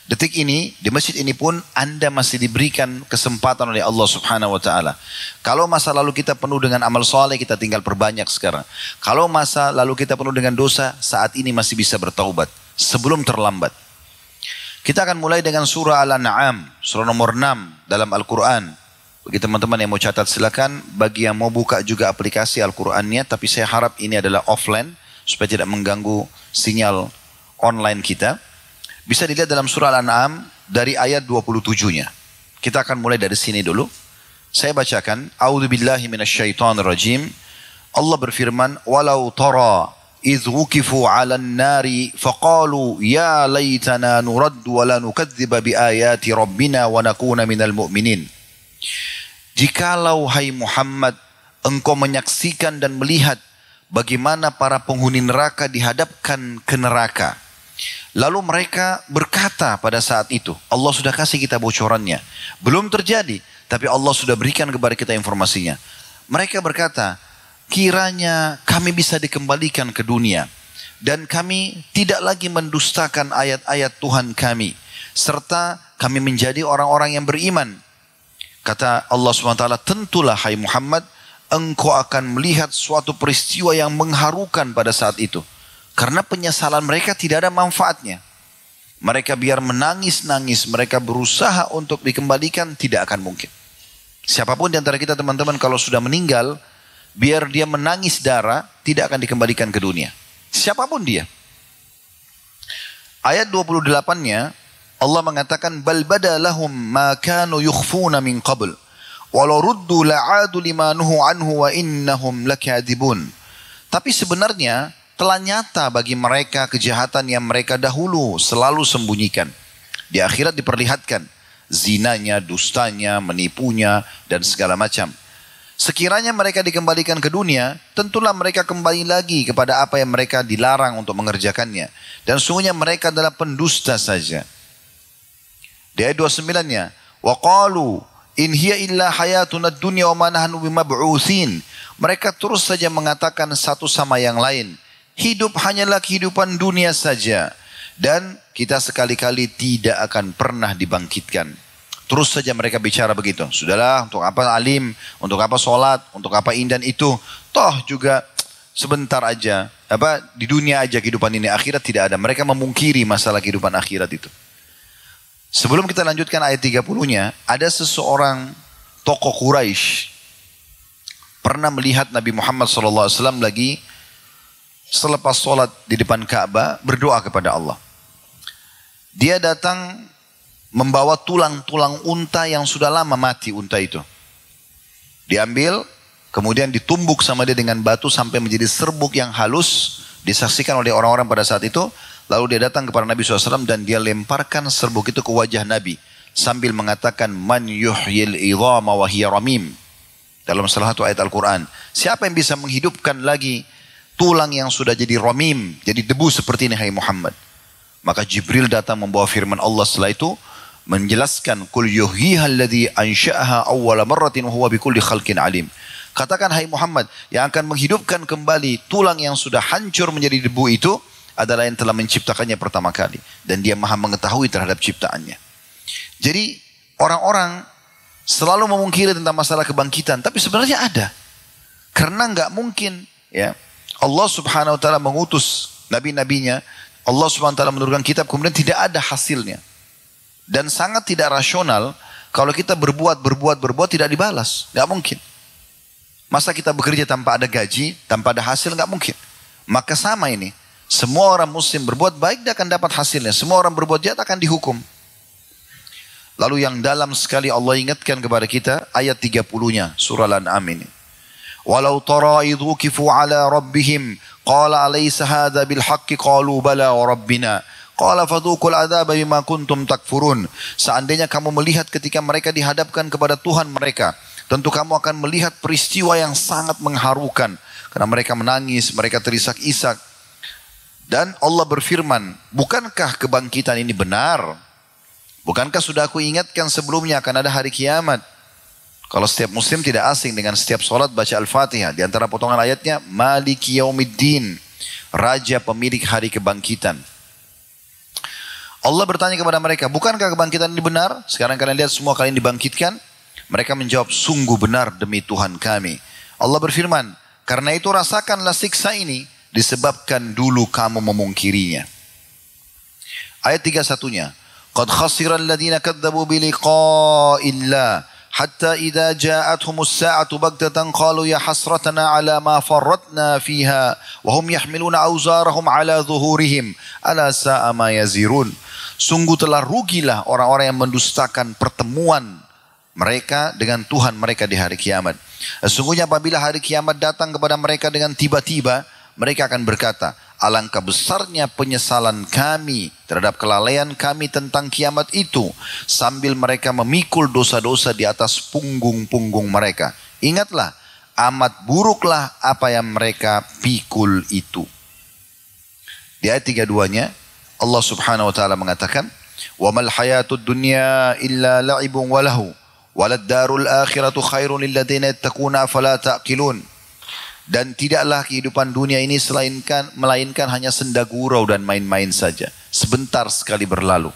Detik ini, di masjid ini pun Anda masih diberikan kesempatan oleh Allah Subhanahu wa ta'ala. Kalau masa lalu kita penuh dengan amal soleh, kita tinggal perbanyak sekarang. Kalau masa lalu kita penuh dengan dosa, saat ini masih bisa bertaubat. Sebelum terlambat. Kita akan mulai dengan surah Al-An'am, surah nomor 6 dalam Al-Quran. Bagi teman-teman yang mau catat silakan. Bagi yang mau buka juga aplikasi Al-Qurannya, tapi saya harap ini adalah offline, supaya tidak mengganggu sinyal online kita. Bisa dilihat dalam surah Al-An'am dari ayat 27-nya. Kita akan mulai dari sini dulu. Saya bacakan. A'udzubillahi minasyaitonirrajim. Allah berfirman, "Walau tara idh wukifu 'alan nari faqalu ya laitana nuraddu wa la nukadziba biayati rabbina wa nakuna minal mu'minin." Jikalau hai Muhammad engkau menyaksikan dan melihat bagaimana para penghuni neraka dihadapkan ke neraka. Lalu mereka berkata pada saat itu, Allah sudah kasih kita bocorannya. Belum terjadi, tapi Allah sudah berikan kepada kita informasinya. Mereka berkata, kiranya kami bisa dikembalikan ke dunia. Dan kami tidak lagi mendustakan ayat-ayat Tuhan kami. Serta kami menjadi orang-orang yang beriman. Kata Allah SWT, tentulah hai Muhammad, engkau akan melihat suatu peristiwa yang mengharukan pada saat itu. Karena penyesalan mereka tidak ada manfaatnya. Mereka biar menangis-nangis, mereka berusaha untuk dikembalikan, tidak akan mungkin. Siapapun di antara kita teman-teman kalau sudah meninggal, biar dia menangis darah, tidak akan dikembalikan ke dunia. Siapapun dia. Ayat 28-nya, Allah mengatakan, bal bada lahum ma kanu yukhfuna min qabl. Walau ruddu la'adu lima nuhu anhu wa innahum lakadibun. Tapi sebenarnya, telah nyata bagi mereka kejahatan yang mereka dahulu selalu sembunyikan. Di akhirat diperlihatkan zinanya, dustanya, menipunya dan segala macam. Sekiranya mereka dikembalikan ke dunia, tentulah mereka kembali lagi kepada apa yang mereka dilarang untuk mengerjakannya. Dan sungguhnya mereka adalah pendusta saja. Di ayat 29-nya, wa qalu in hiya illa hayatuna dunya wa ma nahnu bimab'utsin. Mereka terus saja mengatakan satu sama yang lain, hidup hanyalah kehidupan dunia saja. Dan kita sekali-kali tidak akan pernah dibangkitkan. Terus saja mereka bicara begitu. Sudahlah, untuk apa alim, untuk apa sholat, untuk apa indan itu. Toh juga sebentar aja. Di dunia aja kehidupan ini, akhirat tidak ada. Mereka memungkiri masalah kehidupan akhirat itu. Sebelum kita lanjutkan ayat 30-nya, ada seseorang tokoh Quraisy pernah melihat Nabi Muhammad SAW lagi selepas sholat di depan Ka'bah berdoa kepada Allah. Dia datang membawa tulang-tulang unta yang sudah lama mati unta itu. Diambil, kemudian ditumbuk sama dia dengan batu sampai menjadi serbuk yang halus. Disaksikan oleh orang-orang pada saat itu. Lalu dia datang kepada Nabi SAW dan dia lemparkan serbuk itu ke wajah Nabi. Sambil mengatakan, man yuhyil idhama wa hiya ramim. Dalam salah satu ayat Al-Quran. Siapa yang bisa menghidupkan lagi tulang yang sudah jadi ramim, jadi debu seperti ini hai Muhammad. Maka Jibril datang membawa firman Allah setelah itu. Menjelaskan, Qul yuhyiha alladhi ansha'aha awwala marratin wa huwa bikulli khalqin alim. Katakan hai Muhammad, yang akan menghidupkan kembali tulang yang sudah hancur menjadi debu itu adalah yang telah menciptakannya pertama kali. Dan dia maha mengetahui terhadap ciptaannya. Jadi orang-orang selalu memungkiri tentang masalah kebangkitan. Tapi sebenarnya ada. Karena nggak mungkin ya Allah subhanahu wa ta'ala mengutus nabi-nabinya. Allah subhanahu wa ta'ala menurunkan kitab kemudian tidak ada hasilnya. Dan sangat tidak rasional kalau kita berbuat tidak dibalas. Nggak mungkin. Masa kita bekerja tanpa ada gaji, tanpa ada hasil, nggak mungkin. Maka sama ini. Semua orang muslim berbuat baik dia akan dapat hasilnya. Semua orang berbuat jahat akan dihukum. Lalu yang dalam sekali Allah ingatkan kepada kita ayat 30-nya surah Al-An'am ini. Walau tara idhu kifu ala rabbihim qala alaysa hadha bil haqqi qalu bala wa rabbina qala fadhuqul adzaba bima kuntum takfurun. Seandainya kamu melihat ketika mereka dihadapkan kepada Tuhan mereka, tentu kamu akan melihat peristiwa yang sangat mengharukan karena mereka menangis, mereka terisak-isak. Dan Allah berfirman, bukankah kebangkitan ini benar? Bukankah sudah aku ingatkan sebelumnya akan ada hari kiamat? Kalau setiap muslim tidak asing dengan setiap sholat baca Al-Fatihah. Di antara potongan ayatnya, Maliki Yaumiddin, Raja pemilik hari kebangkitan. Allah bertanya kepada mereka, bukankah kebangkitan ini benar? Sekarang kalian lihat semua kalian dibangkitkan. Mereka menjawab, sungguh benar demi Tuhan kami. Allah berfirman, karena itu rasakanlah siksa ini, disebabkan dulu kamu memungkirinya. Ayat 31-nya. Qad khasira alladhina kadzabu bi liqa'illah hatta idza ja'atuhumus sa'atu baghtatan qalu ya hasratana ala ma farratna fiha wa hum yahmiluna awzarahum ala dhuhurihim ala sa'a ma yazirun. Sungguh telah rugilah orang-orang yang mendustakan pertemuan mereka dengan Tuhan mereka di hari kiamat. Sesungguhnya apabila hari kiamat datang kepada mereka dengan tiba-tiba, mereka akan berkata, alangkah besarnya penyesalan kami terhadap kelalaian kami tentang kiamat itu. Sambil mereka memikul dosa-dosa di atas punggung-punggung mereka. Ingatlah, amat buruklah apa yang mereka pikul itu. Di ayat 32-nya, Allah subhanahu wa ta'ala mengatakan, وَمَا الْحَيَاةُ الدُّنْيَا إِلَّا لَعِبٌ وَلَهُ وَلَلدَّارُ الْآخِرَةُ خَيْرٌ لِلَّذِينَ يَتَّقُونَ فَلَا تَعْقِلُونَ. Dan tidaklah kehidupan dunia ini melainkan hanya senda gurau dan main-main saja. Sebentar sekali berlalu.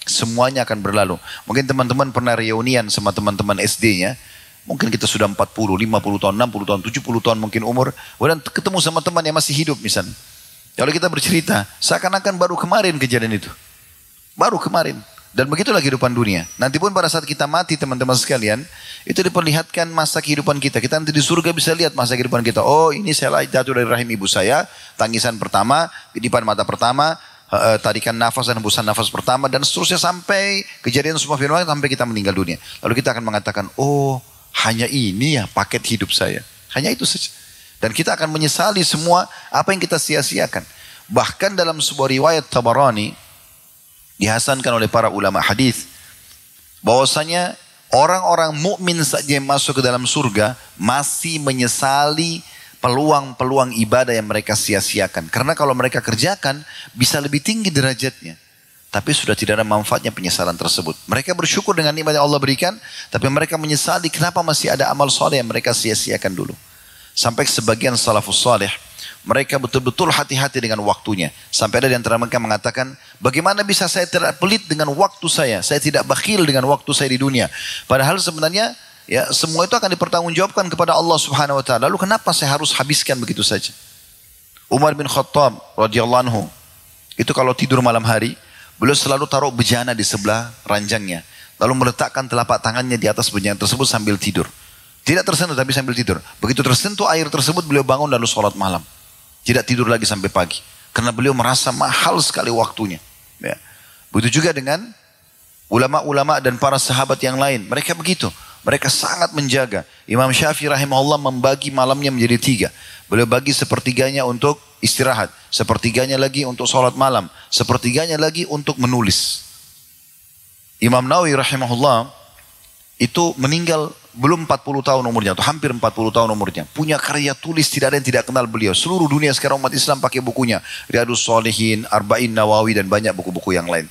Semuanya akan berlalu. Mungkin teman-teman pernah reunian sama teman-teman SD-nya. Mungkin kita sudah 40, 50 tahun, 60 tahun, 70 tahun mungkin umur. Kemudian ketemu sama teman yang masih hidup misalnya. Kalau kita bercerita, seakan-akan baru kemarin kejadian itu. Baru kemarin. Dan begitulah kehidupan dunia. Nanti pun pada saat kita mati teman-teman sekalian, itu diperlihatkan masa kehidupan kita. Kita nanti di surga bisa lihat masa kehidupan kita. Oh, ini saya jatuh dari rahim ibu saya, tangisan pertama, kedipan mata pertama, tarikan nafas dan hembusan nafas pertama, dan seterusnya sampai kejadian semua firman sampai kita meninggal dunia. Lalu kita akan mengatakan, oh hanya ini ya paket hidup saya. Hanya itu saja. Dan kita akan menyesali semua apa yang kita sia-siakan. Bahkan dalam sebuah riwayat Tabarani, dihasankan oleh para ulama hadis, bahwasanya orang-orang mukmin saja yang masuk ke dalam surga masih menyesali peluang-peluang ibadah yang mereka sia-siakan. Karena kalau mereka kerjakan bisa lebih tinggi derajatnya. Tapi sudah tidak ada manfaatnya penyesalan tersebut. Mereka bersyukur dengan nikmat yang Allah berikan, tapi mereka menyesali kenapa masih ada amal soleh yang mereka sia-siakan dulu. Sampai sebagian salafus saleh, mereka betul-betul hati-hati dengan waktunya. Sampai ada di antara mereka mengatakan, bagaimana bisa saya tidak pelit dengan waktu saya? Saya tidak bakhil dengan waktu saya di dunia. Padahal sebenarnya ya semua itu akan dipertanggungjawabkan kepada Allah Subhanahu wa taala. Lalu kenapa saya harus habiskan begitu saja? Umar bin Khattab radhiyallahu anhu, itu kalau tidur malam hari, beliau selalu taruh bejana di sebelah ranjangnya. Lalu meletakkan telapak tangannya di atas bejana tersebut sambil tidur. Tidak tersentuh tapi sambil tidur. Begitu tersentuh air tersebut beliau bangun lalu sholat malam. Tidak tidur lagi sampai pagi. Karena beliau merasa mahal sekali waktunya. Ya. Begitu juga dengan ulama-ulama dan para sahabat yang lain. Mereka begitu. Mereka sangat menjaga. Imam Syafi'i rahimahullah membagi malamnya menjadi 3. Beliau bagi sepertiganya untuk istirahat. Sepertiganya lagi untuk sholat malam. Sepertiganya lagi untuk menulis. Imam Nawawi rahimahullah itu meninggal belum 40 tahun umurnya, atau hampir 40 tahun umurnya. Punya karya tulis tidak ada yang tidak kenal beliau. Seluruh dunia sekarang umat Islam pakai bukunya. Riyadhus Shalihin, Arba'in Nawawi dan banyak buku-buku yang lain.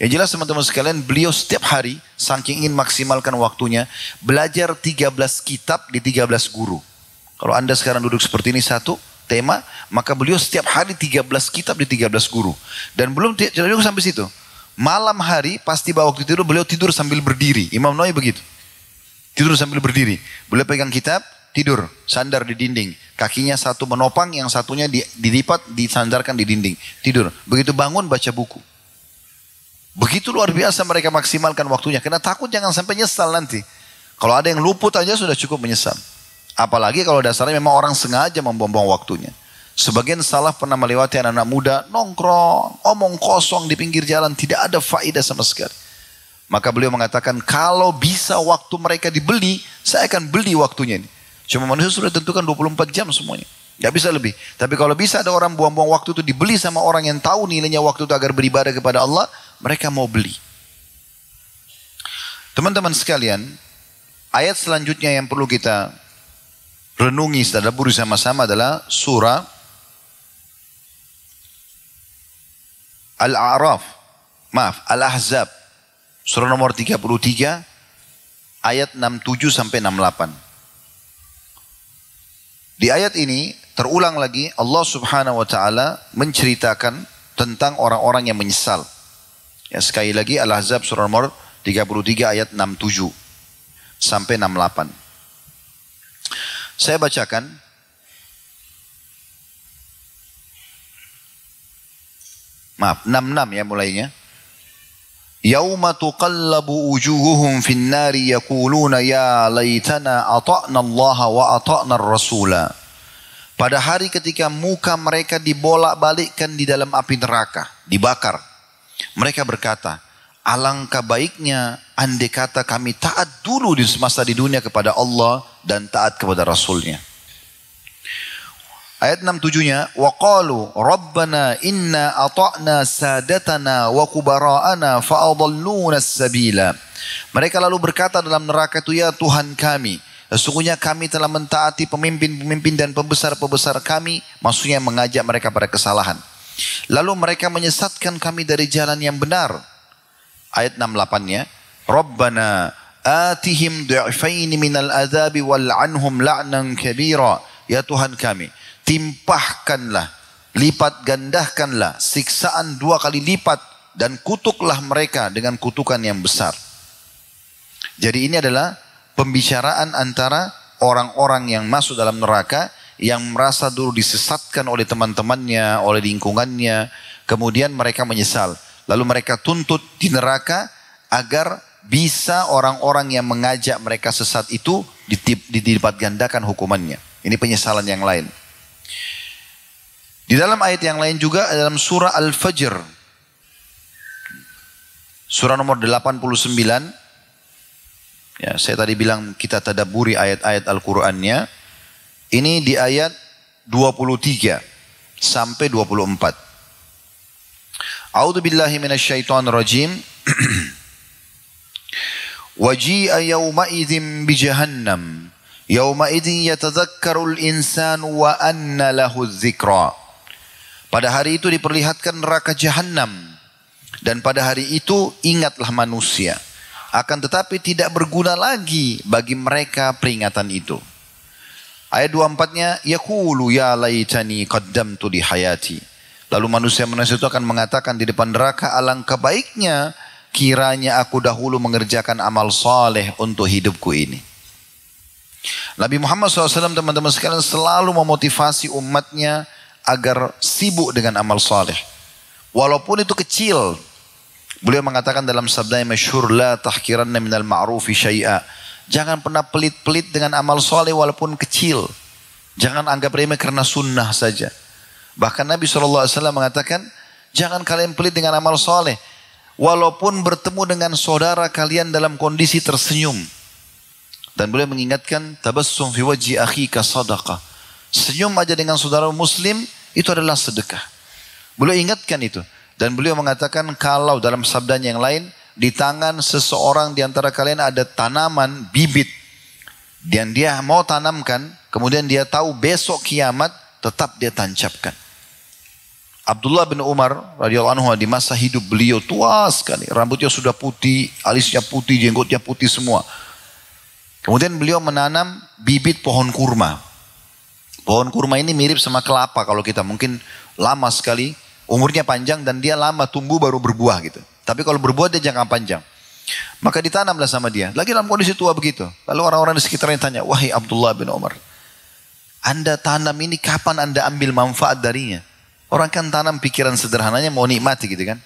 Yang jelas teman-teman sekalian, beliau setiap hari saking ingin maksimalkan waktunya, belajar 13 kitab di 13 guru. Kalau anda sekarang duduk seperti ini satu tema, maka beliau setiap hari 13 kitab di 13 guru. Dan belum tidak sampai situ. Malam hari pasti waktu tidur beliau tidur sambil berdiri. Imam Nawawi begitu. Tidur sambil berdiri. Beliau pegang kitab, tidur, sandar di dinding. Kakinya satu menopang, yang satunya dilipat, disandarkan di dinding. Tidur. Begitu bangun baca buku. Begitu luar biasa mereka maksimalkan waktunya. Karena takut jangan sampai nyesal nanti. Kalau ada yang luput aja sudah cukup menyesal. Apalagi kalau dasarnya memang orang sengaja membuang-buang waktunya. Sebagian salaf pernah melewati anak-anak muda, nongkrong, omong kosong di pinggir jalan, tidak ada faedah sama sekali. Maka beliau mengatakan, kalau bisa waktu mereka dibeli, saya akan beli waktunya ini. Cuma manusia sudah tentukan 24 jam semuanya. Gak bisa lebih. Tapi kalau bisa ada orang buang-buang waktu itu dibeli sama orang yang tahu nilainya waktu itu agar beribadah kepada Allah, mereka mau beli. Teman-teman sekalian, ayat selanjutnya yang perlu kita renungi, tadabburi sama-sama adalah surah Al-Ahzab. Surah nomor 33 ayat 67 sampai 68. Di ayat ini terulang lagi Allah Subhanahu wa taala menceritakan tentang orang-orang yang menyesal. Ya, sekali lagi Al-Ahzab surah nomor 33 ayat 67 sampai 68. Saya bacakan. Maaf, 66 ya mulainya. Yauma tuqallabu wujuhuhum fin nari yaquluna ya laitana ata'na Allah wa ata'na ar-rasula. Pada hari ketika muka mereka dibolak-balikkan di dalam api neraka, dibakar. Mereka berkata, alangkah baiknya andai kata kami taat dulu di semasa di dunia kepada Allah dan taat kepada Rasulnya. Ayat 67-nya, وَقَالُوا رَبَّنَا إِنَّا أَطَعْنَا سَادَتَنَا وَكُبَرَاءَنَا فَأَضَلُّونَا السَّبِيلَ. Mereka lalu berkata dalam neraka itu, ya Tuhan kami, sesungguhnya kami telah mentaati pemimpin-pemimpin dan pembesar-pembesar kami, maksudnya mengajak mereka pada kesalahan. Lalu mereka menyesatkan kami dari jalan yang benar. Ayat 68-nya, رَبَّنَا آتِهِمْ ضِعْفَيْنِ مِنَ الْأَذَابِ وَالْعَنْهُمْ لَعْنًا كَبِيرًا. Ya Tuhan kami, timpahkanlah, lipat gandahkanlah siksaan 2 kali lipat dan kutuklah mereka dengan kutukan yang besar. Jadi ini adalah pembicaraan antara orang-orang yang masuk dalam neraka yang merasa dulu disesatkan oleh teman-temannya, oleh lingkungannya, kemudian mereka menyesal. Lalu mereka tuntut di neraka agar bisa orang-orang yang mengajak mereka sesat itu dilipat gandakan hukumannya. Ini penyesalan yang lain. Di dalam ayat yang lain juga dalam surah Al-Fajr. Surah nomor 89. Ya, saya tadi bilang kita tadabburi ayat-ayat Al-Qur'annya. Ini di ayat 23 sampai 24. A'udzu billahi minasyaitonir rajim. Waji'a yawma idzin bi jahannam. Yawma idzin yatadzakkarul insanu wa anna lahu dzikra. Pada hari itu diperlihatkan neraka jahanam. Dan pada hari itu ingatlah manusia. Akan tetapi tidak berguna lagi bagi mereka peringatan itu. Ayat 24-nya, yaqulu ya laitani qaddamtu li hayati. Lalu manusia-manusia itu akan mengatakan di depan neraka, alangkah baiknya kiranya aku dahulu mengerjakan amal saleh untuk hidupku ini. Nabi Muhammad SAW teman-teman sekalian selalu memotivasi umatnya agar sibuk dengan amal saleh. Walaupun itu kecil. Beliau mengatakan dalam sabda yang masyhur, la tahkiranna minal ma'rufi syai'a. Jangan pernah pelit-pelit dengan amal saleh walaupun kecil. Jangan anggap remeh karena sunnah saja. Bahkan Nabi SAW mengatakan, jangan kalian pelit dengan amal saleh walaupun bertemu dengan saudara kalian dalam kondisi tersenyum. Dan beliau mengingatkan, tabassum fi wajhi akhika sadaqah. Senyum aja dengan saudara muslim itu adalah sedekah. Beliau ingatkan itu. Dan beliau mengatakan kalau dalam sabdanya yang lain, di tangan seseorang di antara kalian ada tanaman bibit. Dan dia mau tanamkan, kemudian dia tahu besok kiamat, tetap dia tancapkan. Abdullah bin Umar radhiyallahu anhu di masa hidup beliau tua sekali. Rambutnya sudah putih, alisnya putih, jenggotnya putih semua. Kemudian beliau menanam bibit pohon kurma. Pohon kurma ini mirip sama kelapa kalau kita mungkin lama sekali. Umurnya panjang dan dia lama tumbuh baru berbuah gitu. Tapi kalau berbuah dia jangka panjang. Maka ditanamlah sama dia. Lagi dalam kondisi tua begitu. Lalu orang-orang di sekitarnya tanya, wahai Abdullah bin Umar, Anda tanam ini kapan Anda ambil manfaat darinya? Orang kan tanam pikiran sederhananya mau nikmati gitu kan.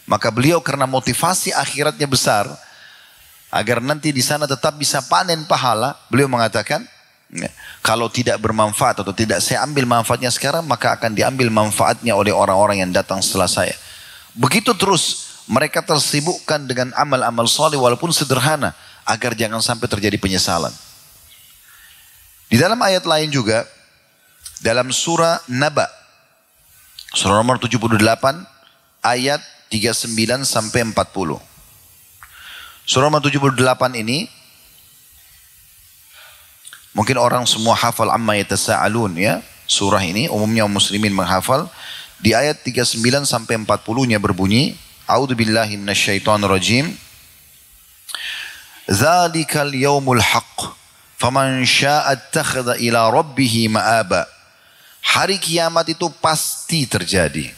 Maka beliau karena motivasi akhiratnya besar, agar nanti di sana tetap bisa panen pahala, beliau mengatakan, kalau tidak bermanfaat atau tidak saya ambil manfaatnya sekarang, maka akan diambil manfaatnya oleh orang-orang yang datang setelah saya. Begitu terus mereka tersibukkan dengan amal-amal saleh walaupun sederhana, agar jangan sampai terjadi penyesalan. Di dalam ayat lain juga, dalam surah Naba, surah nomor 78, ayat 39 sampai 40. Surah nomor 78 ini, mungkin orang semua hafal amma yatasa'alun ya. Surah ini umumnya muslimin menghafal. Di ayat 39 sampai 40-nya berbunyi, A'udzubillahi minasyaitonirrajim. Dzalikal yaumul haqq, faman syaa'a ittakhadha ila rabbih ma'aba. Hari kiamat itu pasti terjadi.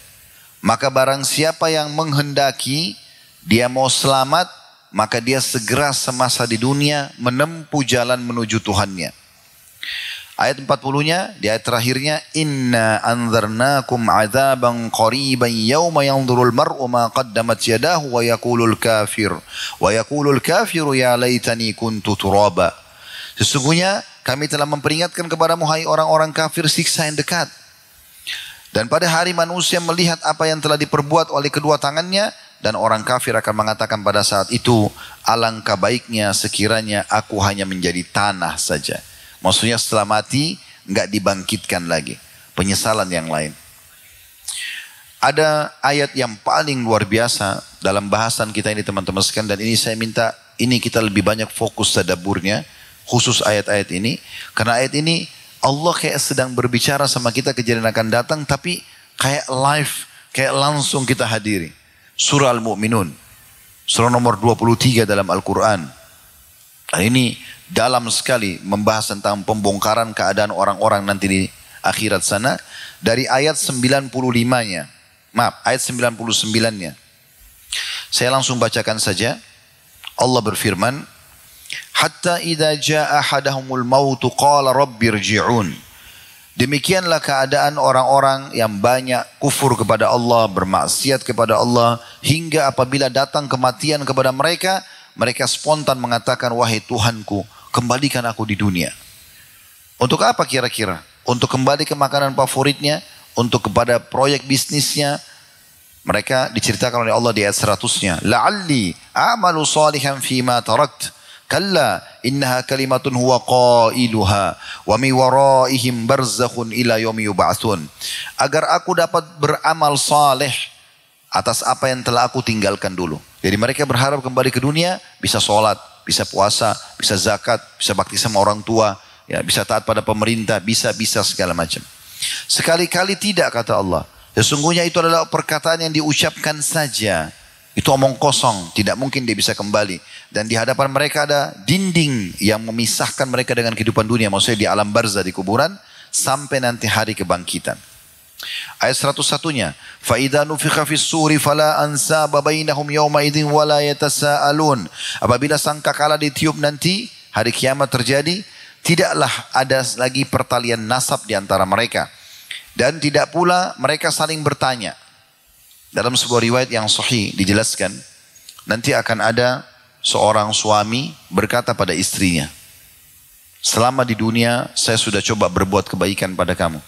Maka barang siapa yang menghendaki dia mau selamat, maka dia segera semasa di dunia menempuh jalan menuju Tuhannya. Ayat 40-nya, di ayat terakhirnya, Inna anzarnakum azaban qariban yawma yanzurul mar'u ma qaddamat yadahu wa yaqulul kafiru ya laitani kuntu turaba. Sesungguhnya kami telah memperingatkan kepadamu hai orang-orang kafir siksa yang dekat. Dan pada hari manusia melihat apa yang telah diperbuat oleh kedua tangannya, dan orang kafir akan mengatakan pada saat itu, alangkah baiknya sekiranya aku hanya menjadi tanah saja. Maksudnya setelah mati nggak dibangkitkan lagi. Penyesalan yang lain. Ada ayat yang paling luar biasa dalam bahasan kita ini teman-teman sekalian, dan ini saya minta ini kita lebih banyak fokus tadaburnya, khusus ayat-ayat ini, karena ayat ini Allah kayak sedang berbicara sama kita kejadian akan datang, tapi kayak live, kayak langsung kita hadiri. Surah Al-Mu'minun, surah nomor 23 dalam Al-Quran. Nah, ini dalam sekali membahas tentang pembongkaran keadaan orang-orang nanti di akhirat sana. Dari ayat 95-nya. Maaf, ayat 99-nya. Saya langsung bacakan saja. Allah berfirman, Hatta idza jaa ahadahumul mautu qala rabbirji'un. Demikianlah keadaan orang-orang yang banyak kufur kepada Allah, bermaksiat kepada Allah, hingga apabila datang kematian kepada mereka, mereka spontan mengatakan, wahai Tuhanku, kembalikan aku di dunia. Untuk apa kira-kira? Untuk kembali ke makanan favoritnya, untuk kepada proyek bisnisnya. Mereka diceritakan oleh Allah di ayat 100-nya. La'alli a'malu salihan fima tarakt. Kalla innaha kalimatun huwa qailuha wa mi waraihim barzakhun ila yaumi yub'atsun. Agar aku dapat beramal saleh atas apa yang telah aku tinggalkan dulu. Jadi mereka berharap kembali ke dunia, bisa sholat, bisa puasa, bisa zakat, bisa bakti sama orang tua, ya, bisa taat pada pemerintah, bisa segala macam. Sekali-kali tidak, kata Allah. Sesungguhnya itu adalah perkataan yang diucapkan saja. Itu omong kosong, tidak mungkin dia bisa kembali. Dan di hadapan mereka ada dinding yang memisahkan mereka dengan kehidupan dunia. Maksudnya di alam barzah, di kuburan, sampai nanti hari kebangkitan. Ayat 101-nya, فَإِذَا نُفِخَ فِي الصُّورِ فَلَا أَنْسَابَ بَيْنَهُمْ يَوْمَئِذٍ وَلَا يَتَسَاءَلُونَ. Apabila sangkakala ditiup nanti, hari kiamat terjadi, tidaklah ada lagi pertalian nasab di antara mereka. Dan tidak pula mereka saling bertanya. Dalam sebuah riwayat yang sahih dijelaskan, nanti akan ada seorang suami berkata pada istrinya, selama di dunia saya sudah coba berbuat kebaikan pada kamu.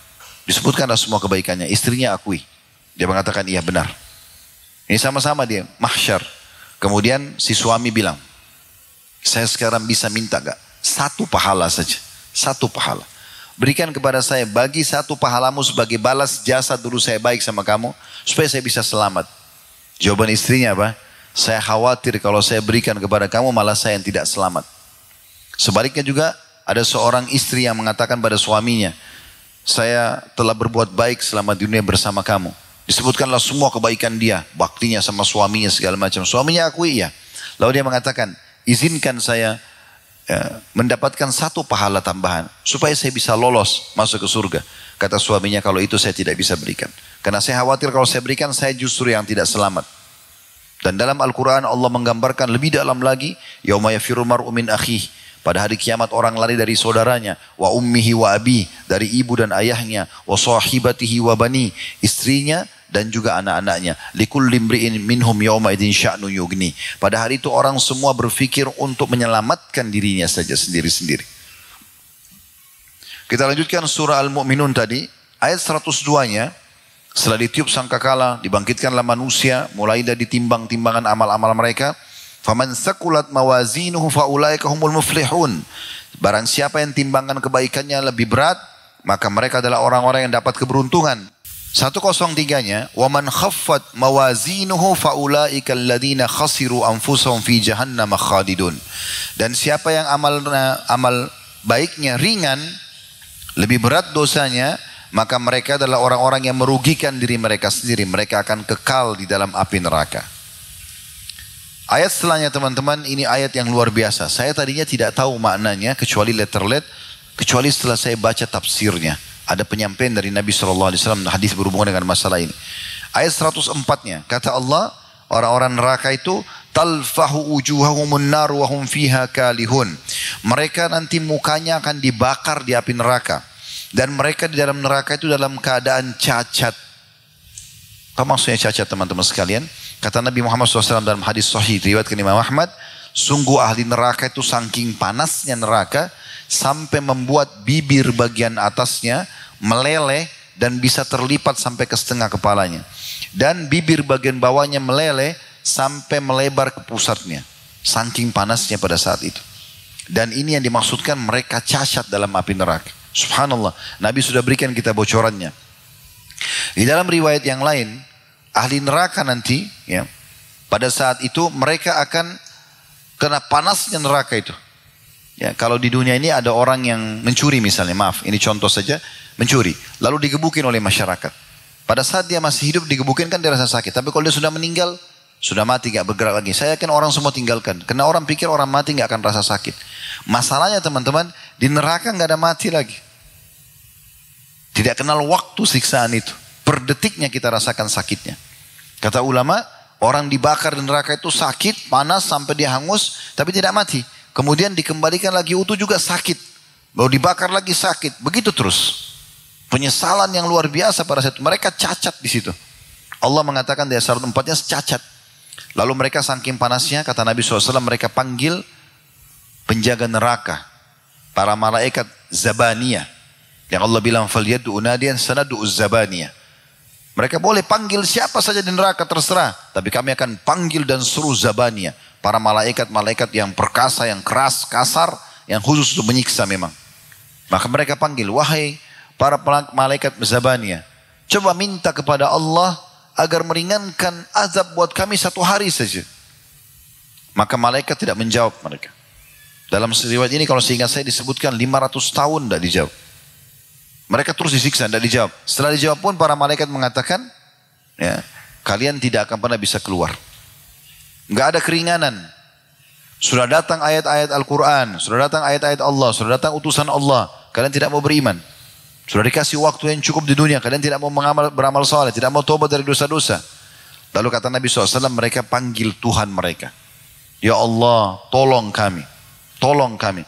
Disebutkanlah semua kebaikannya, istrinya akui. Dia mengatakan iya benar. Ini sama-sama dia, mahsyar. Kemudian si suami bilang, saya sekarang bisa minta gak? Satu pahala saja, satu pahala. Berikan kepada saya, bagi satu pahalamu sebagai balas jasa dulu saya baik sama kamu, supaya saya bisa selamat. Jawaban istrinya apa? Saya khawatir kalau saya berikan kepada kamu malah saya yang tidak selamat. Sebaliknya juga ada seorang istri yang mengatakan pada suaminya, saya telah berbuat baik selama di dunia bersama kamu. Disebutkanlah semua kebaikan dia, baktinya sama suaminya segala macam. Suaminya akui ya. Lalu dia mengatakan, izinkan saya mendapatkan satu pahala tambahan supaya saya bisa lolos masuk ke surga. Kata suaminya, kalau itu saya tidak bisa berikan, karena saya khawatir kalau saya berikan saya justru yang tidak selamat. Dan dalam Al-Quran Allah menggambarkan lebih dalam lagi, yauma yafirru mar'u min akhihi, pada hari kiamat orang lari dari saudaranya, wa ummihi wa abi, dari ibu dan ayahnya, wa sahibatihi wa bani, istrinya dan juga anak-anaknya. Likulli imri'in minhum yawma idzin sya'nu yughni. Pada hari itu orang semua berpikir untuk menyelamatkan dirinya saja sendiri-sendiri. Kita lanjutkan surah Al-Mu'minun tadi, ayat 102-nya. Setelah ditiup sangkakala, dibangkitkanlah manusia, mulai dari timbang-timbangan amal-amal mereka. Faman sakulat mawazinuhu faulaika humul muflihun. Barang siapa yang timbangan kebaikannya lebih berat, maka mereka adalah orang-orang yang dapat keberuntungan. 103-nya, waman khaffat mawazinuhu faulaika alladhina khasiru anfusahum fi jahannam khadidun. Dan siapa yang amal baiknya ringan, lebih berat dosanya, maka mereka adalah orang-orang yang merugikan diri mereka sendiri. Mereka akan kekal di dalam api neraka. Ayat setelahnya teman-teman, ini ayat yang luar biasa. Saya tadinya tidak tahu maknanya kecuali kecuali setelah saya baca tafsirnya. Ada penyampaian dari Nabi SAW, hadis berhubungan dengan masalah ini. Ayat 104-nya, kata Allah, orang-orang neraka itu talfahu wujuhahumun nar wa hum fiha kalihun. Mereka nanti mukanya akan dibakar di api neraka. Dan mereka di dalam neraka itu dalam keadaan cacat. Apa maksudnya cacat teman-teman sekalian? Kata Nabi Muhammad SAW dalam hadis sahih riwayatkan Imam Ahmad, sungguh ahli neraka itu saking panasnya neraka sampai membuat bibir bagian atasnya meleleh dan bisa terlipat sampai ke setengah kepalanya. Dan bibir bagian bawahnya meleleh sampai melebar ke pusatnya. Saking panasnya pada saat itu. Dan ini yang dimaksudkan mereka cacat dalam api neraka. Subhanallah, Nabi sudah berikan kita bocorannya. Di dalam riwayat yang lain, ahli neraka nanti, ya, pada saat itu mereka akan kena panasnya neraka itu. Ya, kalau di dunia ini ada orang yang mencuri misalnya, maaf, ini contoh saja, mencuri, lalu digebukin oleh masyarakat. Pada saat dia masih hidup digebukin kan dia rasa sakit, tapi kalau dia sudah meninggal, sudah mati, gak bergerak lagi. Saya yakin orang semua tinggalkan, karena orang pikir orang mati gak akan rasa sakit. Masalahnya teman-teman, di neraka gak ada mati lagi. Tidak kenal waktu siksaan itu. Per detiknya kita rasakan sakitnya. Kata ulama, orang dibakar di neraka itu sakit, panas sampai dia hangus, tapi tidak mati. Kemudian dikembalikan lagi utuh juga sakit. Baru dibakar lagi sakit. Begitu terus. Penyesalan yang luar biasa pada saat itu. Mereka cacat di situ. Allah mengatakan di ayat 104-nya cacat. Lalu mereka saking panasnya, kata Nabi SAW, mereka panggil penjaga neraka. Para malaikat Zabaniyah. Yang Allah bilang, فَلْيَدُّ أُنَادِيًا سَنَدُّ الزَّبَانِيَةِ. Mereka boleh panggil siapa saja di neraka terserah. Tapi kami akan panggil dan suruh Zabaniyah. Para malaikat-malaikat yang perkasa, yang keras, kasar. Yang khusus untuk menyiksa memang. Maka mereka panggil, wahai para malaikat Zabaniyah. Coba minta kepada Allah agar meringankan azab buat kami 1 hari saja. Maka malaikat tidak menjawab mereka. Dalam riwayat ini kalau seingat saya disebutkan 500 tahun tidak dijawab. Mereka terus disiksa, tidak dijawab. Setelah dijawab pun para malaikat mengatakan, ya, kalian tidak akan pernah bisa keluar. Enggak ada keringanan. Sudah datang ayat-ayat Al-Quran, sudah datang ayat-ayat Allah, sudah datang utusan Allah. Kalian tidak mau beriman. Sudah dikasih waktu yang cukup di dunia, kalian tidak mau beramal saleh, tidak mau tobat dari dosa-dosa. Lalu kata Nabi SAW, mereka panggil Tuhan mereka. Ya Allah, tolong kami. Tolong kami.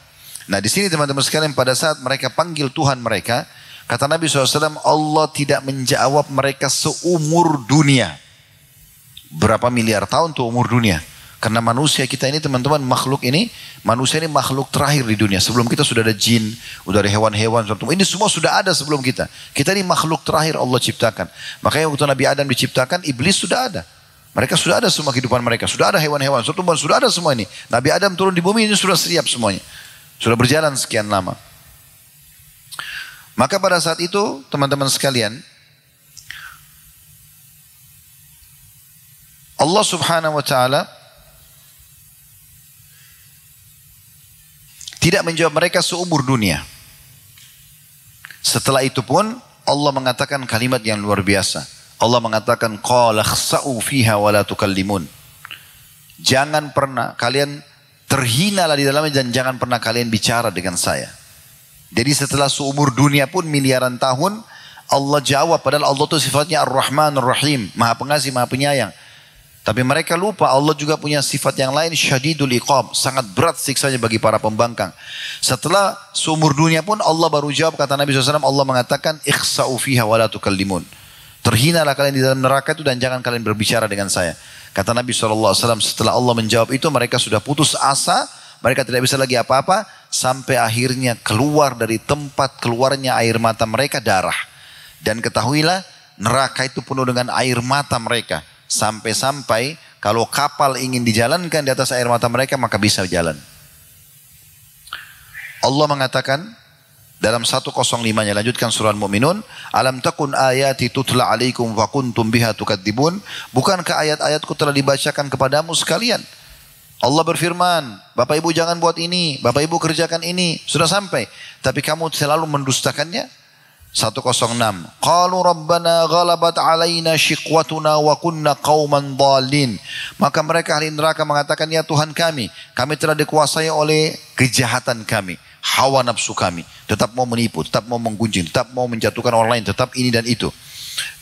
Nah di sini teman-teman sekalian, pada saat mereka panggil Tuhan mereka, kata Nabi SAW, Allah tidak menjawab mereka seumur dunia. Berapa miliar tahun tuh umur dunia? Karena manusia kita ini teman-teman, makhluk ini, manusia ini makhluk terakhir di dunia. Sebelum kita sudah ada jin, sudah ada hewan-hewan. Ini semua sudah ada sebelum kita. Kita ini makhluk terakhir Allah ciptakan. Makanya waktu Nabi Adam diciptakan, iblis sudah ada. Mereka sudah ada semua kehidupan mereka. Sudah ada hewan-hewan, sudah ada semua ini. Nabi Adam turun di bumi ini sudah siap semuanya. Sudah berjalan sekian lama. Maka pada saat itu teman-teman sekalian, Allah Subhanahu wa ta'ala tidak menjawab mereka seumur dunia. Setelah itu pun Allah mengatakan kalimat yang luar biasa. Allah mengatakan qala khsa'u fiha wa la tukallimun. Jangan pernah kalian terhinalah di dalamnya dan jangan pernah kalian bicara dengan saya. Jadi setelah seumur dunia pun miliaran tahun Allah jawab, padahal Allah itu sifatnya Ar-Rahman Ar-Rahim, Maha Pengasih, Maha Penyayang. Tapi mereka lupa Allah juga punya sifat yang lain, syadidul iqab, sangat berat siksanya bagi para pembangkang. Setelah seumur dunia pun Allah baru jawab, kata Nabi SAW, Allah mengatakan ikhsa'u fiha wa la tukallimun. Terhinalah kalian di dalam neraka itu dan jangan kalian berbicara dengan saya. Kata Nabi SAW, setelah Allah menjawab itu mereka sudah putus asa. Mereka tidak bisa lagi apa-apa. Sampai akhirnya keluar dari tempat keluarnya air mata mereka darah. Dan ketahuilah neraka itu penuh dengan air mata mereka. Sampai-sampai kalau kapal ingin dijalankan di atas air mata mereka maka bisa jalan. Allah mengatakan dalam 105-nya, lanjutkan surah Al-Mu'minun, alam takun ayati tutla alaikum wa kuntum biha tukadzibun, bukankah ayat-ayatku telah dibacakan kepadamu sekalian? Allah berfirman, Bapak Ibu jangan buat ini, Bapak Ibu kerjakan ini, sudah sampai, tapi kamu selalu mendustakannya. 106, qalu rabbana ghalabat alaina shiqwatuna wa kunna qauman dhalin, maka mereka ahli neraka mengatakan, ya Tuhan kami telah dikuasai oleh kejahatan kami, hawa nafsu kami, tetap mau menipu, tetap mau menggunjing, tetap mau menjatuhkan orang lain, tetap ini dan itu.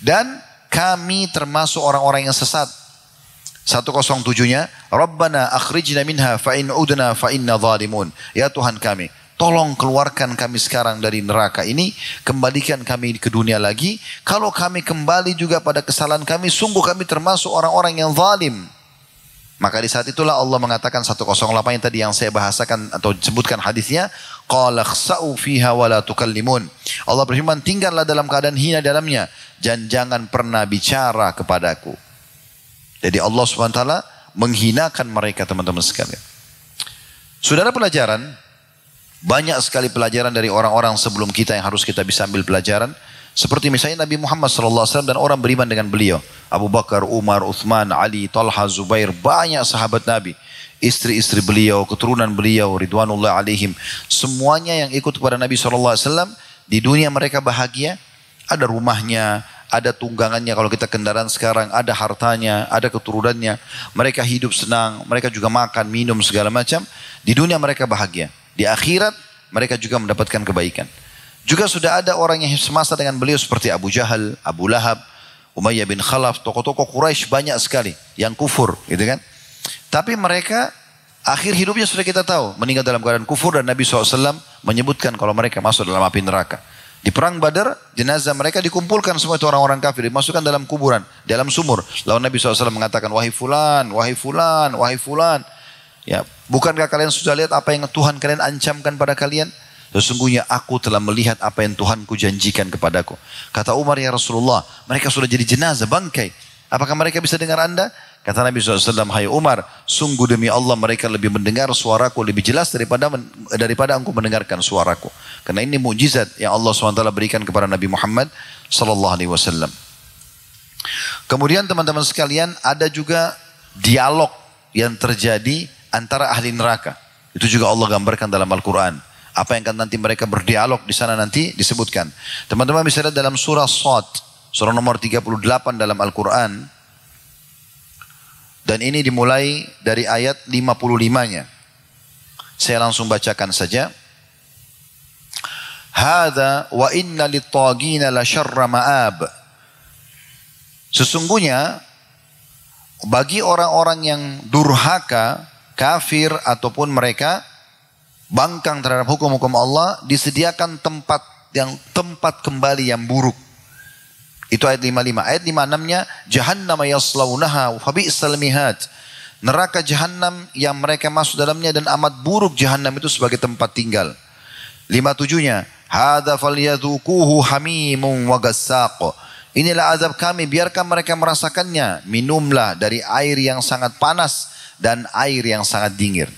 Dan kami termasuk orang-orang yang sesat. 107-nya, Rabbana akhrijna minha fa in udna fa inna zalimun. Ya Tuhan kami, tolong keluarkan kami sekarang dari neraka ini, kembalikan kami ke dunia lagi. Kalau kami kembali juga pada kesalahan kami, sungguh kami termasuk orang-orang yang zalim. Maka di saat itulah Allah mengatakan 108 yang tadi yang saya bahasakan atau sebutkan hadisnya, qala khsa'u fiha wa la tukallimun. Allah berfirman, tinggallah dalam keadaan hina dalamnya dan jangan pernah bicara kepadaku. Jadi Allah SWT menghinakan mereka, teman-teman sekalian. Saudara, pelajaran, banyak sekali pelajaran dari orang-orang sebelum kita yang harus kita bisa ambil pelajaran. Seperti misalnya Nabi Muhammad SAW dan orang beriman dengan beliau. Abu Bakar, Umar, Uthman, Ali, Talha, Zubair, banyak sahabat Nabi. Istri-istri beliau, keturunan beliau, Ridwanullah alaihim. Semuanya yang ikut kepada Nabi SAW, di dunia mereka bahagia. Ada rumahnya, ada tunggangannya kalau kita kendaraan sekarang, ada hartanya, ada keturunannya. Mereka hidup senang, mereka juga makan, minum, segala macam. Di dunia mereka bahagia. Di akhirat mereka juga mendapatkan kebaikan. Juga sudah ada orang yang semasa dengan beliau seperti Abu Jahal, Abu Lahab, Umayyah bin Khalaf, tokoh-tokoh Quraisy banyak sekali yang kufur, gitu kan. Tapi mereka akhir hidupnya sudah kita tahu, meninggal dalam keadaan kufur dan Nabi SAW menyebutkan kalau mereka masuk dalam api neraka. Di perang Badar, jenazah mereka dikumpulkan semua itu orang-orang kafir, dimasukkan dalam kuburan, dalam sumur. Lalu Nabi SAW mengatakan, wahai fulan, wahai fulan, wahai fulan. Ya, bukankah kalian sudah lihat apa yang Tuhan kalian ancamkan pada kalian? Sesungguhnya aku telah melihat apa yang Tuhanku janjikan kepadaku. Kata Umar, ya Rasulullah, mereka sudah jadi jenazah, bangkai. Apakah mereka bisa dengar Anda? Kata Nabi SAW, hai Umar, sungguh demi Allah mereka lebih mendengar suaraku lebih jelas daripada engkau mendengarkan suaraku. Karena ini mukjizat yang Allah SWT berikan kepada Nabi Muhammad SAW. Kemudian teman-teman sekalian, ada juga dialog yang terjadi antara ahli neraka. Itu juga Allah gambarkan dalam Al-Quran. Apa yang akan nanti mereka berdialog di sana nanti disebutkan. Teman-teman bisa lihat dalam surah Shad, surah nomor 38 dalam Al-Quran. Dan ini dimulai dari ayat 55-nya. Saya langsung bacakan saja. Hadza wa inna lit-taghina la syarra ma'ab. Sesungguhnya bagi orang-orang yang durhaka, kafir ataupun mereka bangkang terhadap hukum-hukum Allah, disediakan tempat kembali yang buruk. Itu ayat 55. Ayat 56-nya, Jahannam yaslaunaha fa bi'sal mihad. Neraka Jahannam yang mereka masuk dalamnya dan amat buruk Jahannam itu sebagai tempat tinggal. 57-nya, hadza falyadhuquhu hamimun wa ghassaq. Inilah azab kami, biarkan mereka merasakannya. Minumlah dari air yang sangat panas dan air yang sangat dingin.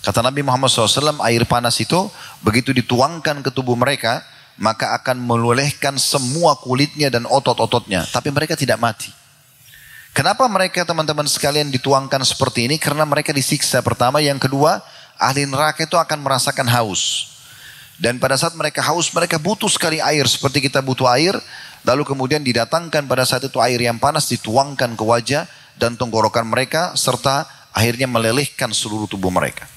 Kata Nabi Muhammad SAW, air panas itu begitu dituangkan ke tubuh mereka, maka akan melelehkan semua kulitnya dan otot-ototnya. Tapi mereka tidak mati. Kenapa mereka teman-teman sekalian dituangkan seperti ini? Karena mereka disiksa pertama. Yang kedua, ahli neraka itu akan merasakan haus. Dan pada saat mereka haus, mereka butuh sekali air. Seperti kita butuh air. Lalu kemudian didatangkan pada saat itu air yang panas, dituangkan ke wajah dan tenggorokan mereka. Serta akhirnya melelehkan seluruh tubuh mereka.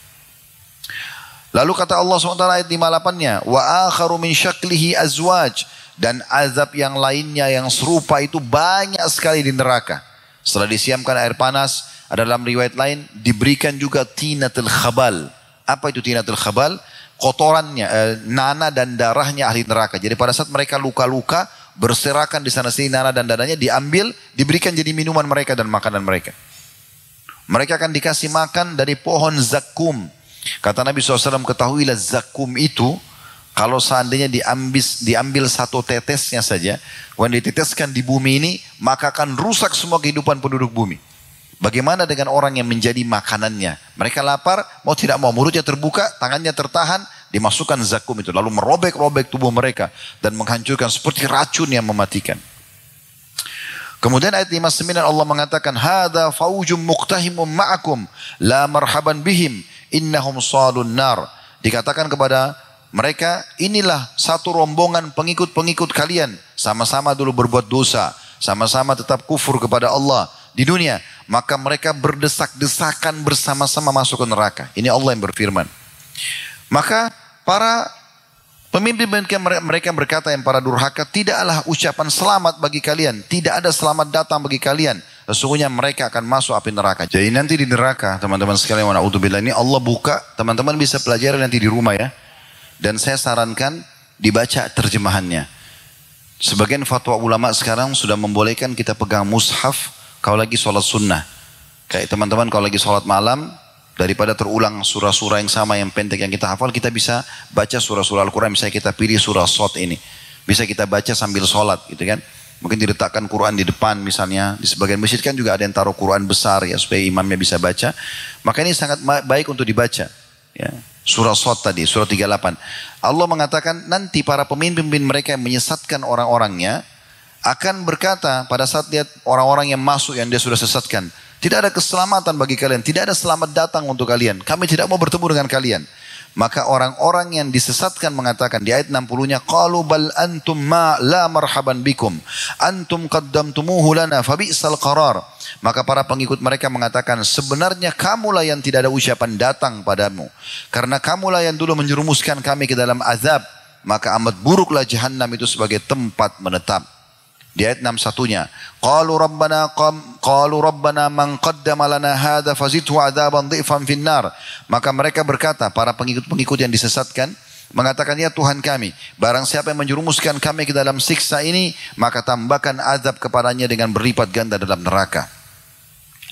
Lalu kata Allah SWT ayat 58-nya, wa akharu min syaklihi azwaj, dan azab yang lainnya yang serupa itu banyak sekali di neraka. Setelah disiamkan air panas, ada dalam riwayat lain diberikan juga tinatul khabal. Apa itu tinatul khabal? Kotorannya, nanah dan darahnya ahli neraka. Jadi pada saat mereka luka-luka, berserakan di sana sini darah dan darahnya diambil, diberikan jadi minuman mereka dan makanan mereka. Mereka akan dikasih makan dari pohon zakum. Kata Nabi SAW, ketahuilah zakum itu, kalau seandainya diambil satu tetesnya saja, kemudian diteteskan di bumi ini, maka akan rusak semua kehidupan penduduk bumi. Bagaimana dengan orang yang menjadi makanannya? Mereka lapar, mau tidak mau, mulutnya terbuka, tangannya tertahan, dimasukkan zakum itu, lalu merobek-robek tubuh mereka, dan menghancurkan seperti racun yang mematikan. Kemudian ayat 59 Allah mengatakan, Hada faujum muqtahimum ma'akum, la marhaban bihim, innahum salun nar. Dikatakan kepada mereka, inilah satu rombongan pengikut-pengikut kalian, sama-sama dulu berbuat dosa, sama-sama tetap kufur kepada Allah di dunia, maka mereka berdesak-desakan bersama-sama masuk ke neraka. Ini Allah yang berfirman. Maka para pemimpin mereka berkata, yang para durhaka, tidaklah ucapan selamat bagi kalian, tidak ada selamat datang bagi kalian, sesungguhnya mereka akan masuk api neraka. Jadi nanti di neraka, teman-teman sekalian, wa na'udzubillah, ini Allah buka, teman-teman bisa pelajari nanti di rumah ya. Dan saya sarankan dibaca terjemahannya. Sebagian fatwa ulama sekarang sudah membolehkan kita pegang mushaf kalau lagi sholat sunnah. Kayak teman-teman kalau lagi sholat malam, daripada terulang surah-surah yang sama yang pendek yang kita hafal, kita bisa baca surah-surah Al-Quran. Misalnya kita pilih surah Shad ini, bisa kita baca sambil sholat gitu kan. Mungkin diletakkan Quran di depan misalnya. Di sebagian masjid kan juga ada yang taruh Quran besar ya, supaya imamnya bisa baca. Maka ini sangat baik untuk dibaca ya. Surah Shad tadi, surah 38. Allah mengatakan nanti para pemimpin mereka yang menyesatkan orang-orangnya akan berkata pada saat lihat orang-orang yang masuk yang dia sudah sesatkan, tidak ada keselamatan bagi kalian, tidak ada selamat datang untuk kalian, kami tidak mau bertemu dengan kalian. Maka orang-orang yang disesatkan mengatakan di ayat 60-nya, qalu bal antum ma la marhaban bikum antum qaddamtumuhu lana fabi'sal qarar. Maka para pengikut mereka mengatakan, sebenarnya kamulah yang tidak ada ucapan datang padamu, karena kamulah yang dulu menjerumuskan kami ke dalam azab, maka amat buruklah jahannam itu sebagai tempat menetap. Di ayat 61-nya, qalu rabbana man qaddama lana hadza fazidhu adzaban dhifan finnar. Maka mereka berkata, para pengikut-pengikut yang disesatkan mengatakan, ya Tuhan kami, barang siapa yang menjerumuskan kami ke dalam siksa ini, maka tambahkan azab kepadanya dengan berlipat ganda dalam neraka.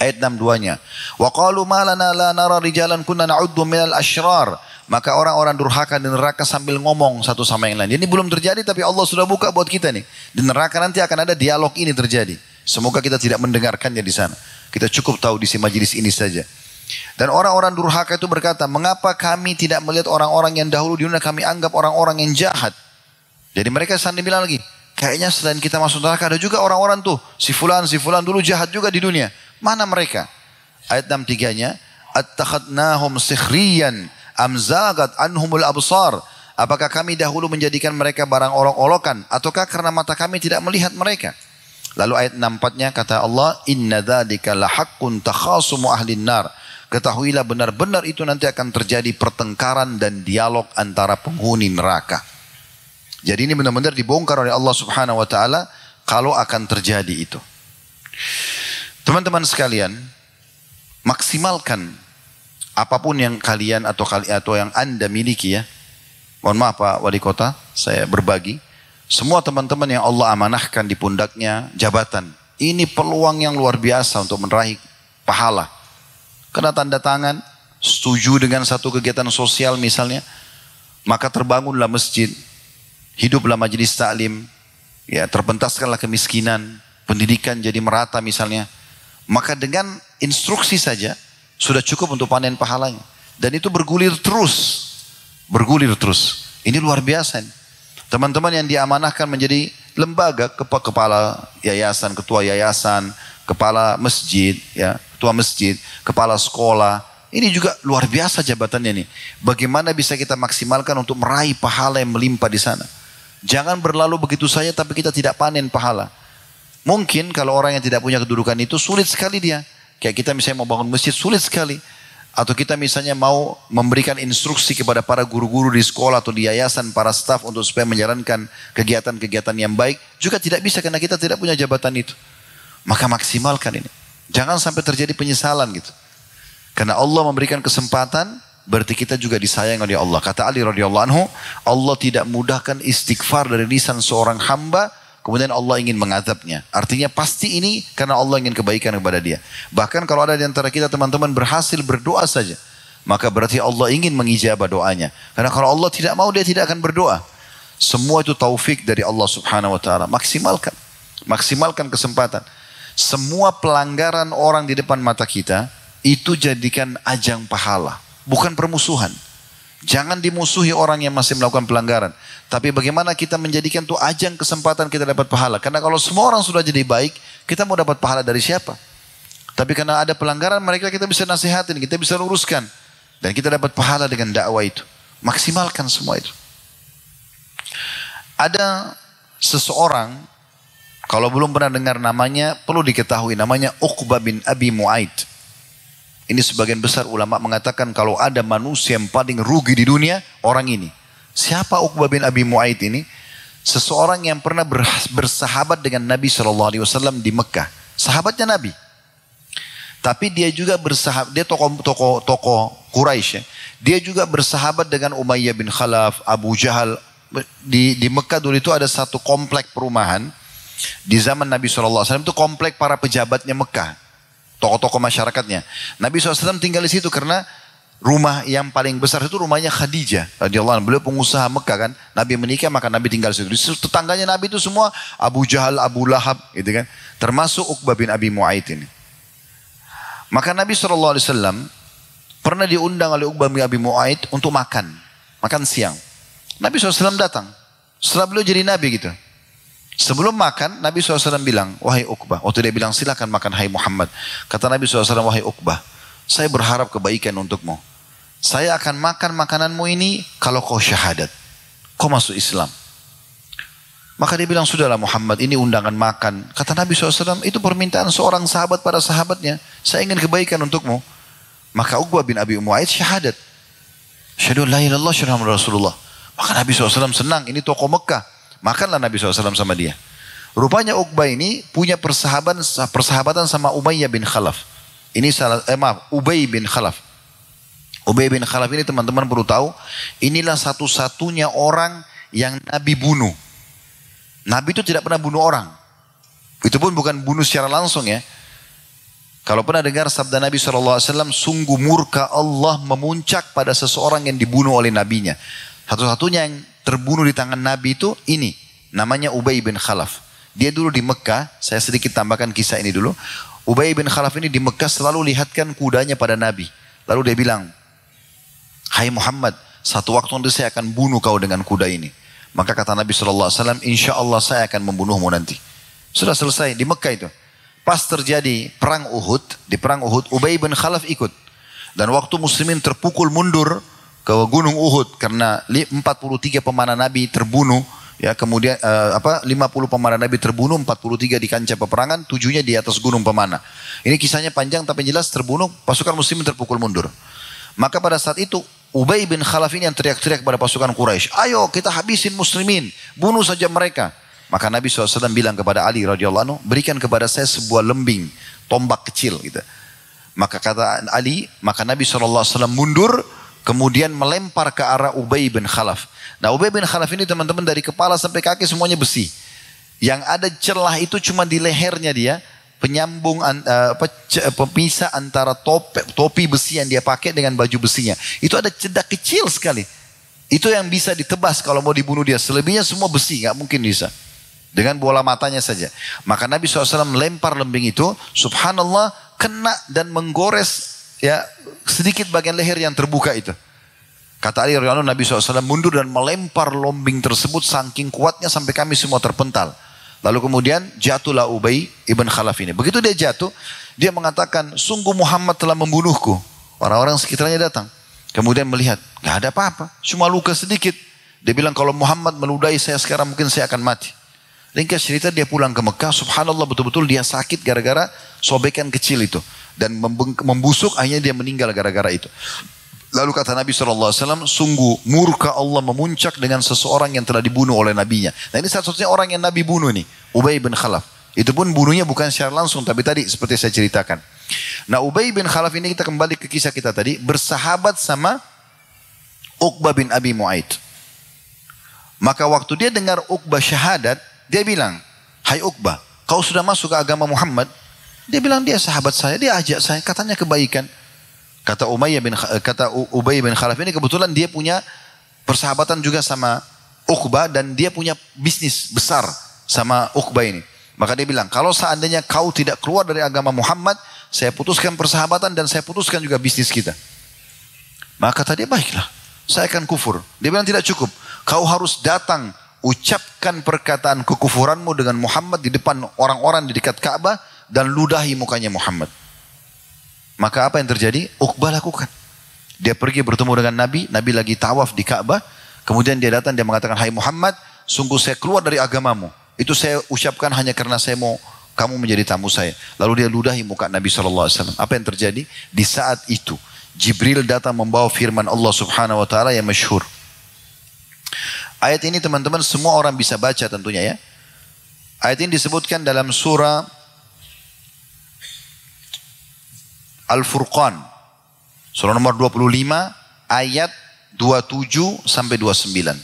Ayat 62-nya, wa qalu ma lana la nara rijalan kunna na'uddu minal asyrar. Maka orang-orang durhaka di neraka sambil ngomong satu sama yang lain. Ini belum terjadi tapi Allah sudah buka buat kita nih. Di neraka nanti akan ada dialog ini terjadi. Semoga kita tidak mendengarkannya di sana. Kita cukup tahu di majelis ini saja. Dan orang-orang durhaka itu berkata, mengapa kami tidak melihat orang-orang yang dahulu di dunia kami anggap orang-orang yang jahat. Jadi mereka sambil bilang lagi, kayaknya selain kita masuk neraka ada juga orang-orang tuh. Si fulan dulu jahat juga di dunia. Mana mereka? Ayat 63-nya, attakhadnahum sikhriyan amzagat anhumul absar. Apakah kami dahulu menjadikan mereka barang olok-olokan, ataukah karena mata kami tidak melihat mereka? Lalu ayat 64-nya kata Allah, inna dzalika lahaqqun takhasumu ahlin nar. Ketahuilah benar-benar itu nanti akan terjadi pertengkaran dan dialog antara penghuni neraka. Jadi ini benar-benar dibongkar oleh Allah Subhanahu wa taala kalau akan terjadi itu. Teman-teman sekalian, maksimalkan apapun yang kalian atau yang Anda miliki ya. Mohon maaf Pak Wali Kota, saya berbagi. Semua teman-teman yang Allah amanahkan di pundaknya jabatan. Ini peluang yang luar biasa untuk meraih pahala. Kena tanda tangan, setuju dengan satu kegiatan sosial misalnya, maka terbangunlah masjid, hiduplah majelis taklim, ya terpentaskanlah kemiskinan, pendidikan jadi merata misalnya. Maka dengan instruksi saja sudah cukup untuk panen pahalanya. Dan itu bergulir terus. Bergulir terus. Ini luar biasa. Teman-teman yang diamanahkan menjadi lembaga, kepala yayasan, ketua yayasan, kepala masjid, ya, ketua masjid, kepala sekolah. Ini juga luar biasa jabatannya nih. Bagaimana bisa kita maksimalkan untuk meraih pahala yang melimpah di sana. Jangan berlalu begitu saja tapi kita tidak panen pahala. Mungkin kalau orang yang tidak punya kedudukan itu sulit sekali dia. Kayak kita misalnya mau bangun masjid sulit sekali. Atau kita misalnya mau memberikan instruksi kepada para guru-guru di sekolah atau di yayasan, para staf untuk supaya menjalankan kegiatan-kegiatan yang baik. Juga tidak bisa karena kita tidak punya jabatan itu. Maka maksimalkan ini. Jangan sampai terjadi penyesalan gitu. Karena Allah memberikan kesempatan, berarti kita juga disayang oleh Allah. Kata Ali radhiyallahu anhu, Allah tidak mudahkan istighfar dari lisan seorang hamba kemudian Allah ingin mengazabnya. Artinya pasti ini karena Allah ingin kebaikan kepada dia. Bahkan kalau ada di antara kita teman-teman berhasil berdoa saja, maka berarti Allah ingin mengijabah doanya. Karena kalau Allah tidak mau, dia tidak akan berdoa. Semua itu taufik dari Allah subhanahu wa ta'ala. Maksimalkan. Maksimalkan kesempatan. Semua pelanggaran orang di depan mata kita, itu jadikan ajang pahala. Bukan permusuhan. Jangan dimusuhi orang yang masih melakukan pelanggaran. Tapi bagaimana kita menjadikan itu ajang kesempatan kita dapat pahala. Karena kalau semua orang sudah jadi baik, kita mau dapat pahala dari siapa? Tapi karena ada pelanggaran, mereka kita bisa nasihatin, kita bisa luruskan. Dan kita dapat pahala dengan dakwah itu. Maksimalkan semua itu. Ada seseorang, kalau belum pernah dengar namanya, perlu diketahui namanya Uqbah bin Abi Mu'aid. Ini sebagian besar ulama mengatakan kalau ada manusia yang paling rugi di dunia, orang ini. Siapa Uqbah bin Abi Mu'aid ini? Seseorang yang pernah bersahabat dengan Nabi SAW di Mekah. Sahabatnya Nabi. Tapi dia juga bersahabat, dia tokoh Quraisy ya. Dia juga bersahabat dengan Umayyah bin Khalaf, Abu Jahal. Di Mekah dulu itu ada satu komplek perumahan. Di zaman Nabi SAW itu komplek para pejabatnya Mekah. Tokoh-tokoh masyarakatnya. Nabi SAW tinggal di situ karena rumah yang paling besar itu rumahnya Khadijah radhiyallahu anha. Beliau pengusaha Mekah kan. Nabi menikah maka Nabi tinggal di situ. Di tetangganya Nabi itu semua Abu Jahal, Abu Lahab gitu kan. Termasuk Uqbah bin Abi Mu'aid ini. Maka Nabi SAW pernah diundang oleh Uqbah bin Abi Mu'aid untuk makan. Makan siang. Nabi SAW datang. Setelah beliau jadi Nabi gitu. Sebelum makan, Nabi SAW bilang, wahai Uqbah. Waktu dia bilang, silakan makan, hai Muhammad. Kata Nabi SAW, wahai Uqbah, saya berharap kebaikan untukmu. Saya akan makan makananmu ini kalau kau syahadat. Kau masuk Islam. Maka dia bilang, sudahlah Muhammad, ini undangan makan. Kata Nabi SAW, itu permintaan seorang sahabat pada sahabatnya. Saya ingin kebaikan untukmu. Maka Uqbah bin Abi Mu'aid syahadat. Syahadu la ilaha illallah syahadu Rasulullah. Maka Nabi SAW senang, ini tokoh Mekah. Makanlah Nabi SAW sama dia. Rupanya Uqbah ini punya persahabatan sama Umayyah bin Khalaf. Ini Ubay bin Khalaf. Ubay bin Khalaf ini teman-teman perlu tahu, inilah satu-satunya orang yang Nabi bunuh. Nabi itu tidak pernah bunuh orang. Itu pun bukan bunuh secara langsung ya. Kalau pernah dengar sabda Nabi SAW, sungguh murka Allah memuncak pada seseorang yang dibunuh oleh nabinya. Satu-satunya yang terbunuh di tangan Nabi itu ini. Namanya Ubay bin Khalaf. Dia dulu di Mekah, saya sedikit tambahkan kisah ini dulu. Ubay bin Khalaf ini di Mekah selalu lihatkan kudanya pada Nabi. Lalu dia bilang, hai Muhammad, satu waktu nanti saya akan bunuh kau dengan kuda ini. Maka kata Nabi SAW, insya Allah saya akan membunuhmu nanti. Sudah selesai di Mekah itu. Pas terjadi perang Uhud, di perang Uhud, Ubay bin Khalaf ikut. Dan waktu muslimin terpukul mundur ke gunung Uhud karena 43 pemanah Nabi terbunuh, ya kemudian 50 pemanah Nabi terbunuh, 43 di kancah peperangan, 7-nya di atas gunung pemanah. Ini kisahnya panjang tapi jelas terbunuh, pasukan muslimin terpukul mundur. Maka pada saat itu Ubay bin Khalaf ini yang teriak-teriak kepada pasukan Quraisy, ayo kita habisin muslimin, bunuh saja mereka. Maka Nabi SAW bilang kepada Ali radhiyallahu anhu, berikan kepada saya sebuah lembing, tombak kecil gitu. Maka kata Ali, maka Nabi SAW mundur, kemudian melempar ke arah Ubay bin Khalaf. Nah Ubay bin Khalaf ini teman-teman dari kepala sampai kaki semuanya besi. Yang ada celah itu cuma di lehernya dia. Penyambung, pemisah antara topi besi yang dia pakai dengan baju besinya. Itu ada cedak kecil sekali. Itu yang bisa ditebas kalau mau dibunuh dia. Selebihnya semua besi, gak mungkin bisa. Dengan bola matanya saja. Maka Nabi SAW melempar lembing itu. Subhanallah kena dan menggores ya sedikit bagian leher yang terbuka itu. Kata Ali radhiyallahu anhu, Nabi SAW mundur dan melempar lombing tersebut saking kuatnya sampai kami semua terpental. Lalu kemudian jatuhlah Ubay ibn Khalaf ini. Begitu dia jatuh, dia mengatakan, sungguh Muhammad telah membunuhku. Orang-orang sekitarnya datang. Kemudian melihat, gak ada apa-apa, cuma luka sedikit. Dia bilang, kalau Muhammad meludahi saya sekarang mungkin saya akan mati. Ringkas cerita dia pulang ke Mekah, subhanallah betul-betul dia sakit gara-gara sobekan kecil itu. Dan membusuk, akhirnya dia meninggal gara-gara itu. Lalu kata Nabi SAW, sungguh murka Allah memuncak dengan seseorang yang telah dibunuh oleh nabinya. Nah ini satu-satunya orang yang Nabi bunuh nih, Ubay bin Khalaf. Itu pun bunuhnya bukan secara langsung, tapi tadi seperti saya ceritakan. Nah Ubay bin Khalaf ini kita kembali ke kisah kita tadi, bersahabat sama Uqbah bin Abi Mu'aid. Maka waktu dia dengar Uqbah syahadat, dia bilang, hai Uqbah, kau sudah masuk ke agama Muhammad? Dia bilang dia sahabat saya, dia ajak saya, katanya kebaikan. Kata Ubay bin Khalaf ini kebetulan dia punya persahabatan juga sama Uqbah dan dia punya bisnis besar sama Uqbah ini. Maka dia bilang, kalau seandainya kau tidak keluar dari agama Muhammad, saya putuskan persahabatan dan saya putuskan juga bisnis kita. Maka kata dia, baiklah, saya akan kufur. Dia bilang tidak cukup, kau harus datang ucapkan perkataan kekufuranmu dengan Muhammad di depan orang-orang di dekat Ka'bah dan ludahi mukanya Muhammad. Maka apa yang terjadi? Uqbah lakukan. Dia pergi bertemu dengan Nabi, Nabi lagi tawaf di Ka'bah. Kemudian dia datang, dia mengatakan, hai Muhammad, sungguh saya keluar dari agamamu. Itu saya ucapkan hanya karena saya mau kamu menjadi tamu saya. Lalu dia ludahi muka Nabi SAW. Apa yang terjadi? Di saat itu, Jibril datang membawa firman Allah Subhanahu Wa Taala yang masyhur. Ayat ini teman-teman semua orang bisa baca tentunya ya. Ayat ini disebutkan dalam surah Al-Furqan. Surah nomor 25 ayat 27 sampai 29.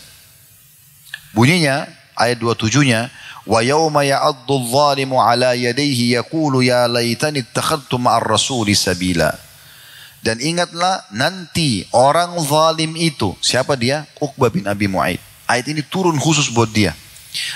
Bunyinya ayat 27-nya, wa yauma ya'addu adh-dhalimu 'ala yadayhi yaqulu ya laitani ittakhadtu ma'ar rasuli sabila. Dan ingatlah nanti orang zalim itu, siapa dia? Uqbah bin Abi Mu'aid. Ayat ini turun khusus buat dia.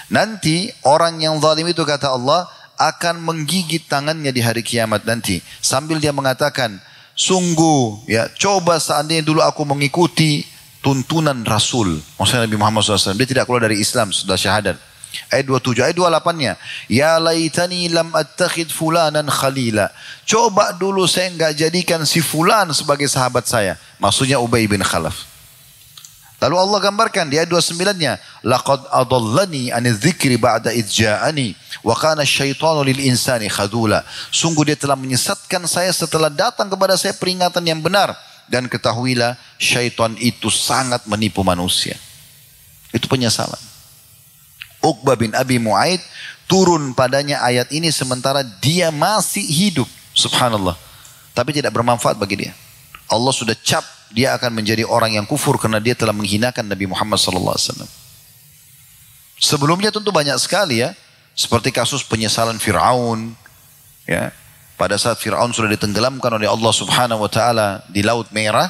Nanti orang yang zalim itu kata Allah akan menggigit tangannya di hari kiamat nanti. Sambil dia mengatakan, sungguh ya coba seandainya dulu aku mengikuti tuntunan Rasul. Maksudnya Nabi Muhammad SAW. Dia tidak keluar dari Islam, sudah syahadat. Ayat 27, ayat 28-nya. Ya laitani lam attakhid fulanan khalila. Coba dulu saya enggak jadikan si fulan sebagai sahabat saya. Maksudnya Ubay bin Khalaf. Lalu Allah gambarkan di ayat 29-nya, laqad adallani anidz-dzikri ba'da idz ja'ani wa kana asyaitanu lil insani khadula. Sungguh dia telah menyesatkan saya setelah datang kepada saya peringatan yang benar, dan ketahuilah syaitan itu sangat menipu manusia. Itu penyesalan. Uqbah bin Abi Mu'aid turun padanya ayat ini sementara dia masih hidup, subhanallah, tapi tidak bermanfaat bagi dia. Allah sudah cap dia akan menjadi orang yang kufur karena dia telah menghinakan Nabi Muhammad SAW. Sebelumnya tentu banyak sekali ya, seperti kasus penyesalan Fir'aun. Ya, pada saat Fir'aun sudah ditenggelamkan oleh Allah Subhanahu Wa Taala di Laut Merah,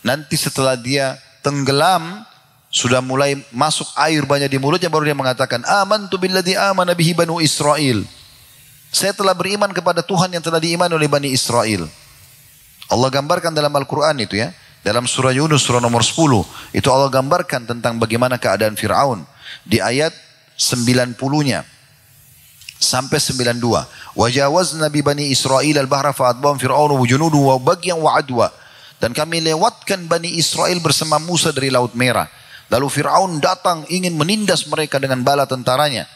nanti setelah dia tenggelam sudah mulai masuk air banyak di mulutnya, baru dia mengatakan, amantu billadzi amana bihi banu Israel. Saya telah beriman kepada Tuhan yang telah diimani oleh Bani Israel. Allah gambarkan dalam Al-Quran itu ya. Dalam surah Yunus, surah nomor 10. Itu Allah gambarkan tentang bagaimana keadaan Fir'aun. Di ayat 90-nya. Sampai 92. Wajawazna bi Bani Israel al-bahra fa'adbahum Fir'aunu wujunudu wa bagyan wa adwa. Dan kami lewatkan Bani Israel bersama Musa dari Laut Merah. Lalu Fir'aun datang ingin menindas mereka dengan bala tentaranya.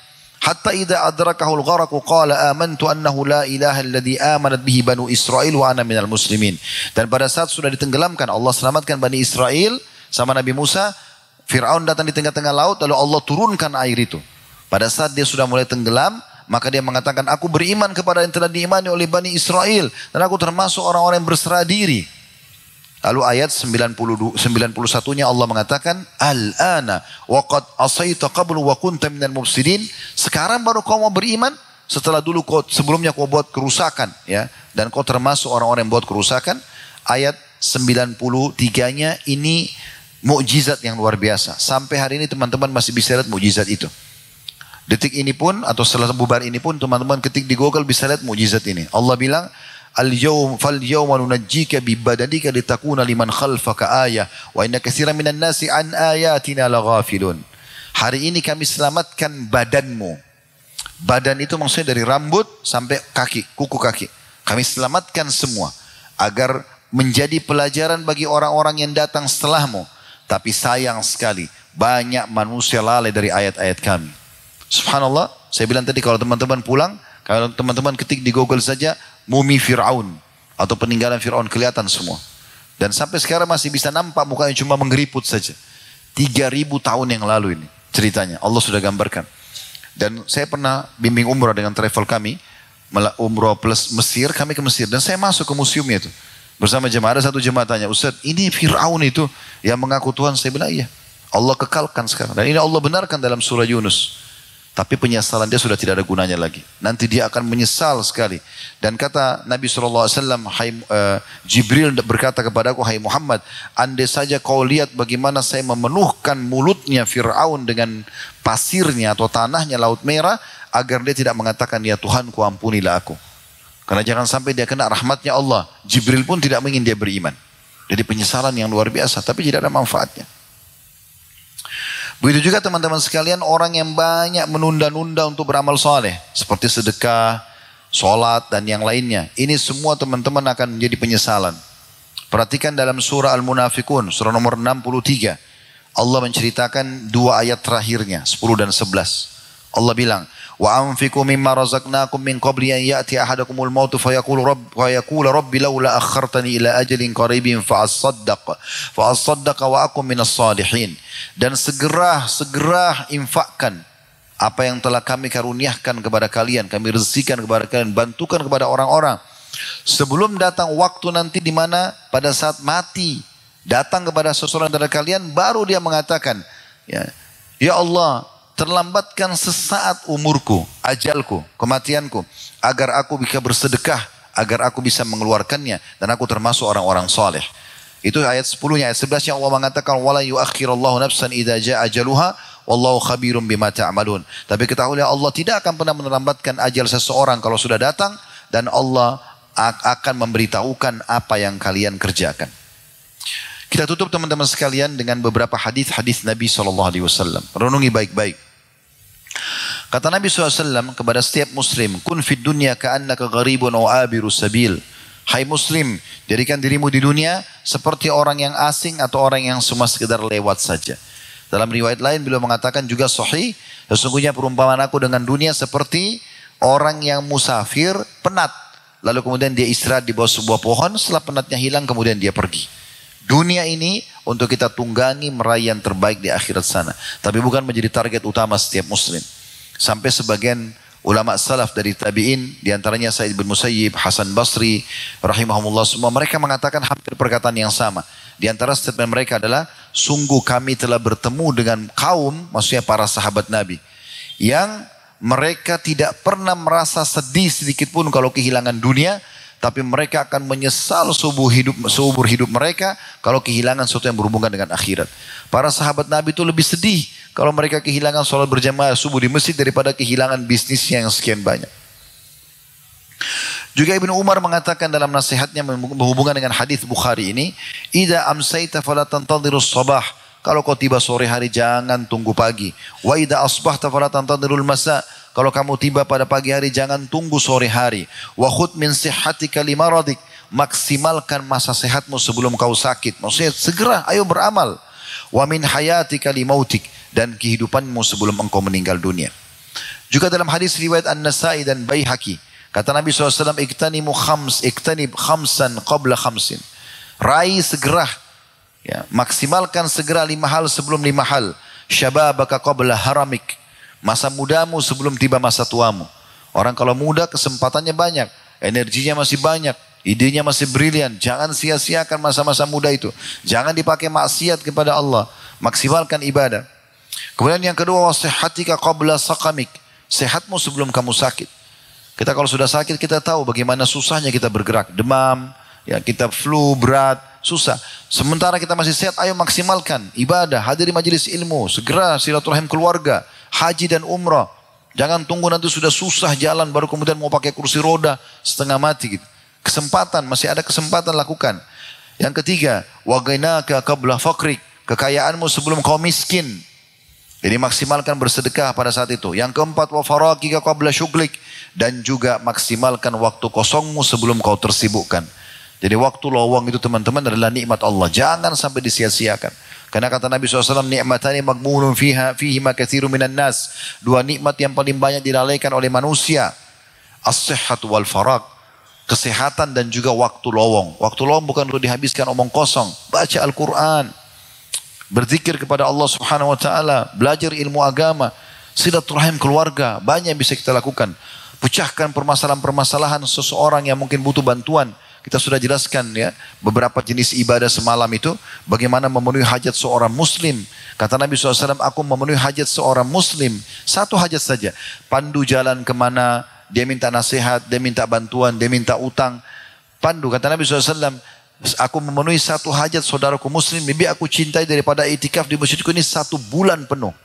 Hatta idza adrakahul gharaqu qala amantu annahu la ilaha alladhi amanat bihi banu Israil wa ana minal muslimin. Dan pada saat sudah ditenggelamkan, Allah selamatkan Bani Israel sama Nabi Musa, Fir'aun datang di tengah-tengah laut, lalu Allah turunkan air itu. Pada saat dia sudah mulai tenggelam, maka dia mengatakan, aku beriman kepada yang telah diimani oleh Bani Israel dan aku termasuk orang-orang yang berserah diri. Lalu ayat 91-nya Allah mengatakan, Al-ana waqad asaita qablu wa kunta minal mufsidin. Sekarang baru kau mau beriman, setelah dulu sebelumnya kau buat kerusakan ya, dan kau termasuk orang-orang yang buat kerusakan. Ayat 93-nya ini mukjizat yang luar biasa. Sampai hari ini teman-teman masih bisa lihat mukjizat itu. Detik ini pun atau setelah bubar ini pun teman-teman ketik di Google bisa lihat mukjizat ini. Allah bilang, Al-yawm fal-yawma nunajjika bi badanika litakuna liman khalfaka ayah wa inna katsiran minan nasi an ayatina laghafilun. Hari ini kami selamatkan badanmu. Badan itu maksudnya dari rambut sampai kaki, kuku kaki. Kami selamatkan semua agar menjadi pelajaran bagi orang-orang yang datang setelahmu. Tapi sayang sekali banyak manusia lalai dari ayat-ayat kami. Subhanallah, saya bilang tadi kalau teman-teman pulang, kalau teman-teman ketik di Google saja mumi Fir'aun atau peninggalan Fir'aun kelihatan semua. Dan sampai sekarang masih bisa nampak mukanya cuma menggeriput saja. 3000 tahun yang lalu ini ceritanya. Allah sudah gambarkan. Dan saya pernah bimbing umrah dengan travel kami. Umrah plus Mesir, kami ke Mesir. Dan saya masuk ke museumnya itu. Bersama jemaah, ada satu jemaah tanya, Ustaz ini Fir'aun itu yang mengaku Tuhan. Saya bilang iya. Allah kekalkan sekarang. Dan ini Allah benarkan dalam surah Yunus. Tapi penyesalan dia sudah tidak ada gunanya lagi. Nanti dia akan menyesal sekali. Dan kata Nabi SAW, Jibril berkata kepadaku, hai Muhammad, andai saja kau lihat bagaimana saya memenuhkan mulutnya Fir'aun dengan pasirnya atau tanahnya Laut Merah, agar dia tidak mengatakan, ya Tuhanku ampunilah aku. Karena jangan sampai dia kena rahmatnya Allah. Jibril pun tidak ingin dia beriman. Jadi penyesalan yang luar biasa, tapi tidak ada manfaatnya. Begitu juga teman-teman sekalian, orang yang banyak menunda-nunda untuk beramal soleh, seperti sedekah, sholat, dan yang lainnya. Ini semua teman-teman akan menjadi penyesalan. Perhatikan dalam surah Al-Munafikun, surah nomor 63. Allah menceritakan dua ayat terakhirnya, 10 dan 11. Allah bilang, wa anfiqu mimma razaqnakum min qabli an ya'ti ahadakumul maut fayaqulu rabbi laula akhartani ila ajalin qaribin fa asaddaq wa akum minas salihin. Dan segera infakkan apa yang telah kami karuniakan kepada kalian, kami rezekikan kepada kalian, bantukan kepada orang-orang sebelum datang waktu nanti di mana pada saat mati datang kepada seseorang dari kalian, baru dia mengatakan, ya Allah, terlambatkan sesaat umurku, ajalku, kematianku, agar aku bisa bersedekah, agar aku bisa mengeluarkannya, dan aku termasuk orang-orang saleh. Itu ayat 10-nya. Ayat 11-nya Allah mengatakan, wala yuakhirallahu nafsan idza jaa ajaluha wallahu khabirum bima ta'malun. Tapi ketahuilah Allah tidak akan pernah melambatkan ajal seseorang kalau sudah datang, dan Allah akan memberitahukan apa yang kalian kerjakan. Kita tutup teman-teman sekalian dengan beberapa hadis-hadis Nabi SAW. Renungi baik-baik. Kata Nabi SAW kepada setiap muslim, kun fid dunya ka'annaka gharibun aw abiru sabil. Hai muslim, jadikan dirimu di dunia seperti orang yang asing atau orang yang cuma sekedar lewat saja. Dalam riwayat lain beliau mengatakan juga sahih, sesungguhnya perumpamaan aku dengan dunia seperti orang yang musafir penat, lalu kemudian dia istirahat di bawah sebuah pohon, setelah penatnya hilang kemudian dia pergi. Dunia ini untuk kita tunggangi meraih yang terbaik di akhirat sana, tapi bukan menjadi target utama setiap muslim. Sampai sebagian ulama salaf dari tabi'in, diantaranya Sa'id bin Musayyib, Hasan Basri, rahimahumullah semua, mereka mengatakan hampir perkataan yang sama. Di antara statement mereka adalah, sungguh kami telah bertemu dengan kaum, maksudnya para sahabat Nabi, yang mereka tidak pernah merasa sedih sedikit pun kalau kehilangan dunia, tapi mereka akan menyesal seumur hidup mereka kalau kehilangan sesuatu yang berhubungan dengan akhirat. Para sahabat Nabi itu lebih sedih kalau mereka kehilangan sholat berjamaah subuh di masjid daripada kehilangan bisnisnya yang sekian banyak. Juga Ibnu Umar mengatakan dalam nasihatnya berhubungan dengan hadis Bukhari ini, idza amsayta fala tantadhirus sabah. Kalau kau tiba sore hari jangan tunggu pagi. Wa idza asbahta fala tantadhirul masa. Kalau kamu tiba pada pagi hari jangan tunggu sore hari. Wa khudh min sihhatika limaradik. Maksimalkan masa sehatmu sebelum kau sakit. Maksudnya segera ayo beramal. Wa min hayatika limautik. Dan kehidupanmu sebelum engkau meninggal dunia. Juga dalam hadis riwayat An-Nasai dan Baihaqi, kata Nabi SAW, iktanib khamsan qabla khamsin. Raih segera, maksimalkan segera 5 hal sebelum 5 hal. Syababaka qabla haramik. Masa mudamu sebelum tiba masa tuamu. Orang kalau muda kesempatannya banyak, energinya masih banyak, idenya masih brilian. Jangan sia-siakan masa-masa muda itu. Jangan dipakai maksiat kepada Allah. Maksimalkan ibadah. Kemudian yang kedua, wasihhatika qabla saqamik. Sehatmu sebelum kamu sakit. Kita kalau sudah sakit kita tahu bagaimana susahnya kita bergerak. Demam, kita flu berat, susah. Sementara kita masih sehat, ayo maksimalkan ibadah, hadiri majelis ilmu, segera silaturahim keluarga, haji dan umrah. Jangan tunggu nanti sudah susah jalan baru kemudian mau pakai kursi roda setengah mati gitu. Kesempatan, masih ada kesempatan lakukan. Yang ketiga, wa ghinaka qabla faqrik. Kekayaanmu sebelum kau miskin. Jadi maksimalkan bersedekah pada saat itu. Yang keempat, wa faraqika qabla syughlik. Dan juga maksimalkan waktu kosongmu sebelum kau tersibukkan. Jadi waktu lowong itu teman-teman adalah nikmat Allah. Jangan sampai disia-siakan. Karena kata Nabi SAW, ni'matani maghbunun fihima katsirun minan nas. 2 nikmat yang paling banyak dilalaikan oleh manusia. As-sihhatu wal faraq. Kesehatan dan juga waktu lowong. Waktu lowong bukan untuk dihabiskan omong kosong. Baca Al-Quran. Berzikir kepada Allah Subhanahu wa taala, belajar ilmu agama, silaturahim keluarga, banyak yang bisa kita lakukan. Pecahkan permasalahan-permasalahan seseorang yang mungkin butuh bantuan. Kita sudah jelaskan ya beberapa jenis ibadah semalam itu. Bagaimana memenuhi hajat seorang muslim. Kata Nabi SAW, aku memenuhi hajat seorang muslim. Satu hajat saja. Pandu jalan kemana, dia minta nasihat, dia minta bantuan, dia minta utang. Pandu, kata Nabi SAW, aku memenuhi satu hajat saudaraku muslim, lebih aku cintai daripada itikaf di masjidku ini 1 bulan penuh.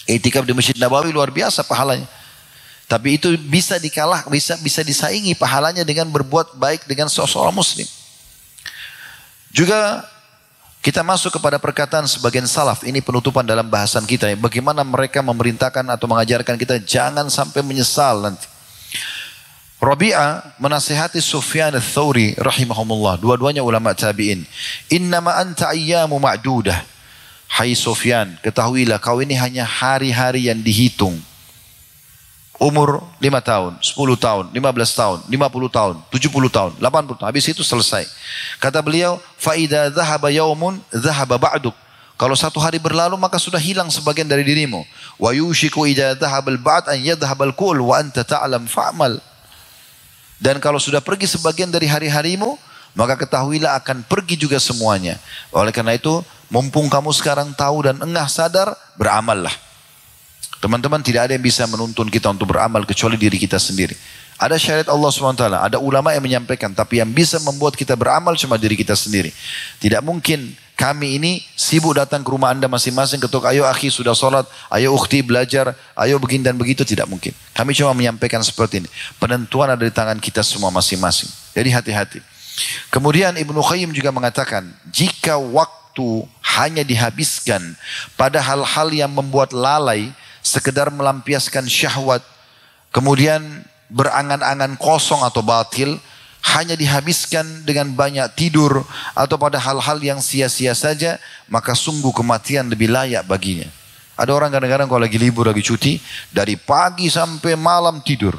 Itikaf di Masjid Nabawi luar biasa pahalanya. Tapi itu bisa bisa disaingi pahalanya dengan berbuat baik dengan seorang muslim. Juga kita masuk kepada perkataan sebagian salaf. Ini penutupan dalam bahasan kita ya. Bagaimana mereka memerintahkan atau mengajarkan kita jangan sampai menyesal nanti. Rabi'ah menasihati Sufyan ats-Tsauri rahimahumullah. Dua-duanya ulama tabi'in. Innama anta ayyamu ma'dudah. Hai Sufyan, ketahuilah kau ini hanya hari-hari yang dihitung. Umur 5 tahun, 10 tahun, 15 tahun, 50 tahun, 70 tahun, 80 tahun. Habis itu selesai. Kata beliau, فَإِذَا ذَهَبَ يَوْمٌ ذَهَبَ بَعْدُكَ. Kalau satu hari berlalu maka sudah hilang sebagian dari dirimu. وَيُوشِكُ إِذَا ذَهَبَ الْبَعْدُ أَنْ يَذْهَبَ الْكُلُّ وَأَنْتَ تَعْلَمْ فَعْمَلْ. Dan kalau sudah pergi sebagian dari hari-harimu, maka ketahuilah akan pergi juga semuanya. Oleh karena itu, mumpung kamu sekarang tahu dan engah sadar, beramallah. Teman-teman, tidak ada yang bisa menuntun kita untuk beramal kecuali diri kita sendiri. Ada syariat Allah SWT, ada ulama yang menyampaikan, tapi yang bisa membuat kita beramal cuma diri kita sendiri. Tidak mungkin kami ini sibuk datang ke rumah anda masing-masing, ketuk, ayo akhi sudah sholat, ayo ukhti belajar, ayo begini dan begitu, tidak mungkin. Kami cuma menyampaikan seperti ini. Penentuan ada di tangan kita semua masing-masing. Jadi hati-hati. Kemudian Ibnu Qayyim juga mengatakan, jika waktu hanya dihabiskan pada hal-hal yang membuat lalai, sekedar melampiaskan syahwat, kemudian berangan-angan kosong atau batil, hanya dihabiskan dengan banyak tidur atau pada hal-hal yang sia-sia saja, maka sungguh kematian lebih layak baginya. Ada orang kadang-kadang kalau lagi libur, lagi cuti, dari pagi sampai malam tidur.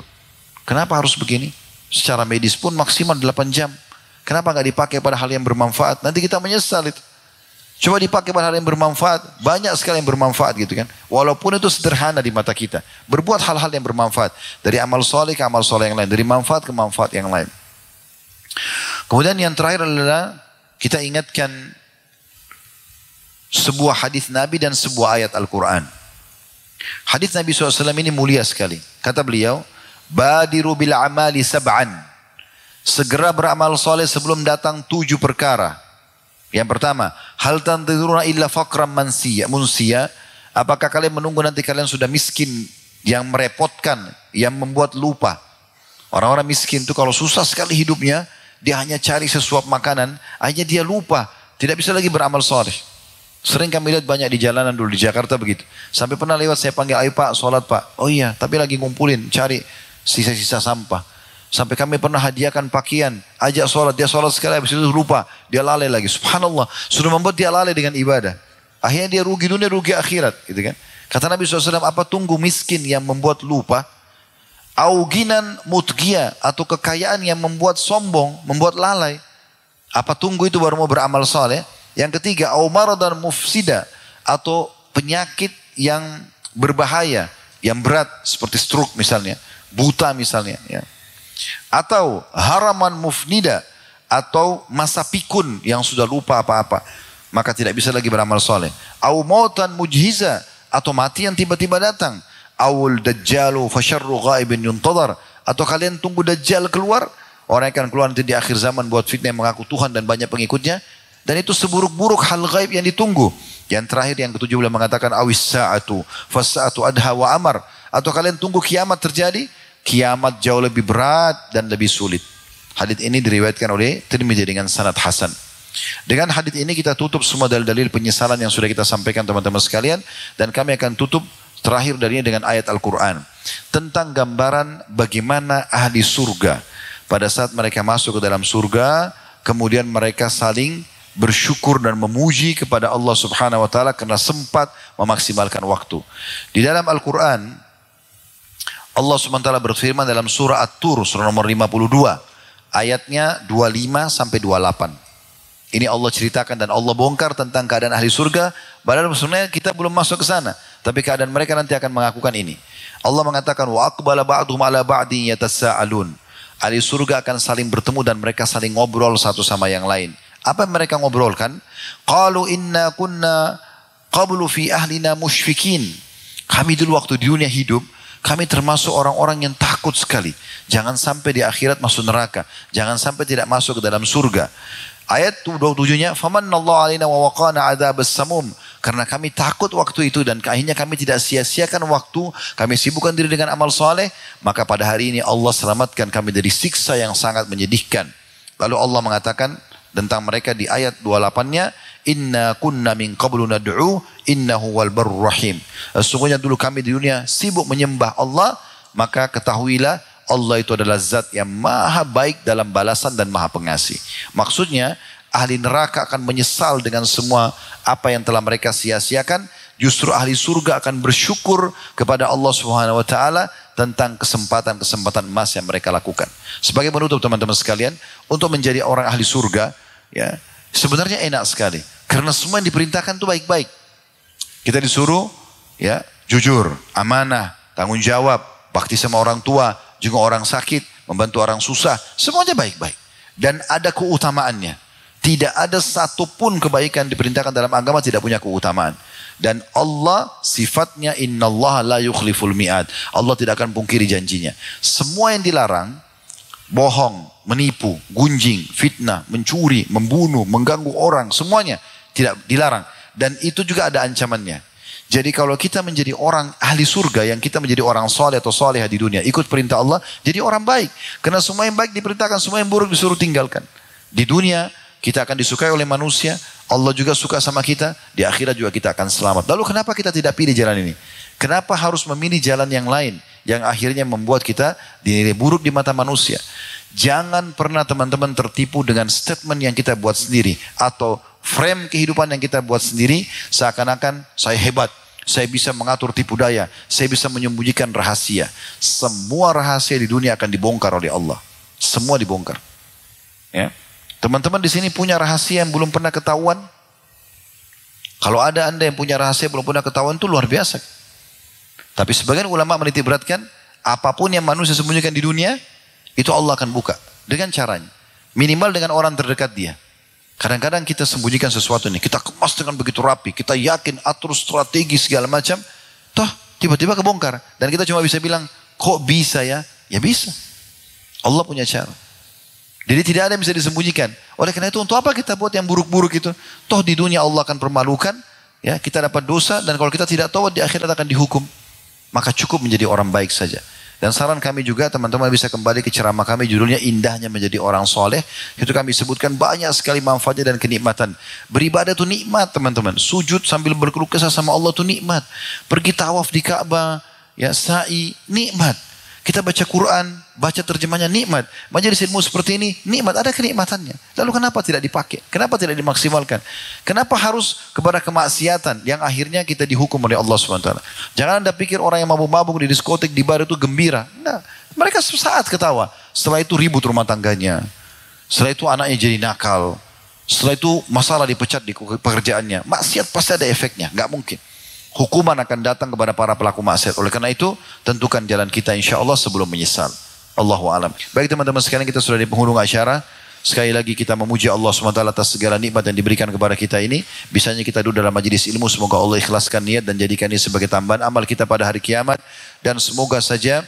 Kenapa harus begini? Secara medis pun maksimal 8 jam. Kenapa nggak dipakai pada hal yang bermanfaat? Nanti kita menyesal itu. Coba dipakai pada hal yang bermanfaat. Banyak sekali yang bermanfaat gitu kan. Walaupun itu sederhana di mata kita. Berbuat hal-hal yang bermanfaat. Dari amal soleh ke amal soleh yang lain. Dari manfaat ke manfaat yang lain. Kemudian yang terakhir adalah kita ingatkan sebuah hadis Nabi dan sebuah ayat Al-Quran. Hadis Nabi SAW ini mulia sekali. Kata beliau, Badiru bil amali sab'an. Segera beramal soleh sebelum datang 7 perkara. Yang pertama, hal tantiduruna illa faqran munsiya. Apakah kalian menunggu nanti kalian sudah miskin yang merepotkan, yang membuat lupa? Orang-orang miskin itu kalau susah sekali hidupnya, dia hanya cari sesuap makanan, akhirnya dia lupa, tidak bisa lagi beramal soleh. Sering kami lihat banyak di jalanan dulu di Jakarta begitu. Sampai pernah lewat saya panggil, ayo pak, sholat pak. Oh iya, tapi lagi ngumpulin, cari sisa-sisa sampah. Sampai kami pernah hadiahkan pakaian, ajak sholat, dia sholat sekali, habis itu lupa, dia lalai lagi. Subhanallah, sudah membuat dia lalai dengan ibadah. Akhirnya dia rugi dunia, rugi akhirat, gitu kan? Kata Nabi SAW, apa tunggu miskin yang membuat lupa? Auginan mutgia, atau kekayaan yang membuat sombong, membuat lalai. Apa tunggu itu baru mau beramal saleh? Yang ketiga, aumaradan mufsida, atau penyakit yang berbahaya, yang berat, seperti stroke misalnya, buta misalnya, ya. Atau haraman mufnida, atau masa pikun yang sudah lupa apa-apa, maka tidak bisa lagi beramal soleh. Au mautan mujhiza, atau mati yang tiba-tiba datang. Awul dajjalu fasyarru ghaibin yuntadhar, atau kalian tunggu dajjal keluar, orang yang akan keluar nanti di akhir zaman buat fitnah yang mengaku Tuhan dan banyak pengikutnya, dan itu seburuk-buruk hal gaib yang ditunggu. Yang terakhir yang ketujuh beliau mengatakan awis sa'atu fasa'atu adha wa amar, atau kalian tunggu kiamat terjadi. Kiamat jauh lebih berat dan lebih sulit. Hadits ini diriwayatkan oleh Tirmidzi dengan sanad hasan. Dengan hadits ini kita tutup semua dalil-dalil penyesalan yang sudah kita sampaikan teman-teman sekalian, dan kami akan tutup terakhir darinya dengan ayat Al-Quran tentang gambaran bagaimana ahli surga pada saat mereka masuk ke dalam surga, kemudian mereka saling bersyukur dan memuji kepada Allah Subhanahu wa taala karena sempat memaksimalkan waktu. Di dalam Al-Quran Allah SWT berfirman dalam surah At-Tur, surah nomor 52, ayatnya 25 sampai 28. Ini Allah ceritakan dan Allah bongkar tentang keadaan ahli surga, padahal sebenarnya kita belum masuk ke sana, tapi keadaan mereka nanti akan mengakukan ini. Allah mengatakan wa aqbala ba'duhum ala ba'din yatasaalun. Ahli surga akan saling bertemu dan mereka saling ngobrol satu sama yang lain. Apa yang mereka ngobrolkan? Qalu inna kunna qablu fi ahlina musyfikin. Kami dulu waktu di dunia hidup, kami termasuk orang-orang yang takut sekali. Jangan sampai di akhirat masuk neraka. Jangan sampai tidak masuk ke dalam surga. Ayat 27-nya, famannallahu alaina wa waqana adzabas samum. Karena kami takut waktu itu dan akhirnya kami tidak sia-siakan waktu, kami sibukkan diri dengan amal soleh, maka pada hari ini Allah selamatkan kami dari siksa yang sangat menyedihkan. Lalu Allah mengatakan tentang mereka di ayat 28-nya, inna kunna min qablu nad'u innahu wal barur rahim. Sesungguhnya dulu kami di dunia sibuk menyembah Allah, maka ketahuilah Allah itu adalah zat yang maha baik dalam balasan dan maha pengasih. Maksudnya ahli neraka akan menyesal dengan semua apa yang telah mereka sia-siakan. Justru ahli surga akan bersyukur kepada Allah Subhanahu wa taala tentang kesempatan-kesempatan emas yang mereka lakukan. Sebagai penutup teman-teman sekalian, untuk menjadi orang ahli surga, ya, sebenarnya enak sekali. Karena semua yang diperintahkan itu baik-baik. Kita disuruh ya, jujur, amanah, tanggung jawab, bakti sama orang tua, juga orang sakit, membantu orang susah, semuanya baik-baik. Dan ada keutamaannya. Tidak ada satupun kebaikan diperintahkan dalam agama tidak punya keutamaan. Dan Allah sifatnya innallaha la yukhliful mi'ad. Allah tidak akan pungkiri janjinya. Semua yang dilarang, bohong, menipu, gunjing, fitnah, mencuri, membunuh, mengganggu orang, semuanya tidak dilarang. Dan itu juga ada ancamannya. Jadi kalau kita menjadi orang ahli surga, yang kita menjadi orang soleh atau soleha di dunia, ikut perintah Allah, jadi orang baik. Karena semua yang baik diperintahkan, semua yang buruk disuruh tinggalkan. Di dunia kita akan disukai oleh manusia, Allah juga suka sama kita, di akhirat juga kita akan selamat. Lalu kenapa kita tidak pilih jalan ini? Kenapa harus memilih jalan yang lain, yang akhirnya membuat kita dinilai buruk di mata manusia? Jangan pernah teman-teman tertipu dengan statement yang kita buat sendiri, atau frame kehidupan yang kita buat sendiri, seakan-akan saya hebat. Saya bisa mengatur tipu daya. Saya bisa menyembunyikan rahasia. Semua rahasia di dunia akan dibongkar oleh Allah. Semua dibongkar. Ya. Teman-teman di sini punya rahasia yang belum pernah ketahuan. Kalau ada anda yang punya rahasia yang belum pernah ketahuan itu luar biasa. Tapi sebagian ulama menitik beratkan, apapun yang manusia sembunyikan di dunia, itu Allah akan buka. Dengan caranya. Minimal dengan orang terdekat dia. Kadang-kadang kita sembunyikan sesuatu nih, kita kemas dengan begitu rapi, kita yakin atur strategi segala macam, toh tiba-tiba kebongkar. Dan kita cuma bisa bilang, kok bisa ya? Ya bisa. Allah punya cara. Jadi tidak ada yang bisa disembunyikan. Oleh karena itu untuk apa kita buat yang buruk-buruk itu? Toh di dunia Allah akan permalukan, ya kita dapat dosa, dan kalau kita tidak tahu di akhirat akan dihukum. Maka cukup menjadi orang baik saja. Dan saran kami juga teman-teman bisa kembali ke ceramah kami, judulnya Indahnya Menjadi Orang Soleh. Itu kami sebutkan banyak sekali manfaatnya dan kenikmatan. Beribadah itu nikmat teman-teman. Sujud sambil berkeluh kesah sama Allah itu nikmat. Pergi tawaf di Ka'bah, ya sa'i, nikmat. Kita baca Quran, baca terjemahnya nikmat. Majelis ilmu seperti ini nikmat, ada kenikmatannya. Lalu kenapa tidak dipakai? Kenapa tidak dimaksimalkan? Kenapa harus kepada kemaksiatan yang akhirnya kita dihukum oleh Allah SWT? Jangan anda pikir orang yang mabuk-mabuk di diskotik, di bar itu gembira. Nah, mereka sesaat ketawa. Setelah itu ribut rumah tangganya. Setelah itu anaknya jadi nakal. Setelah itu masalah dipecat di pekerjaannya. Maksiat pasti ada efeknya, nggak mungkin. Hukuman akan datang kepada para pelaku maksiat. Oleh karena itu, tentukan jalan kita insya Allah sebelum menyesal. Allahu a'lam. Baik teman-teman sekalian, kita sudah di penghujung acara. Sekali lagi kita memuji Allah SWT atas segala nikmat yang diberikan kepada kita ini. Bisanya kita duduk dalam majelis ilmu. Semoga Allah ikhlaskan niat dan jadikan ini sebagai tambahan amal kita pada hari kiamat. Dan semoga saja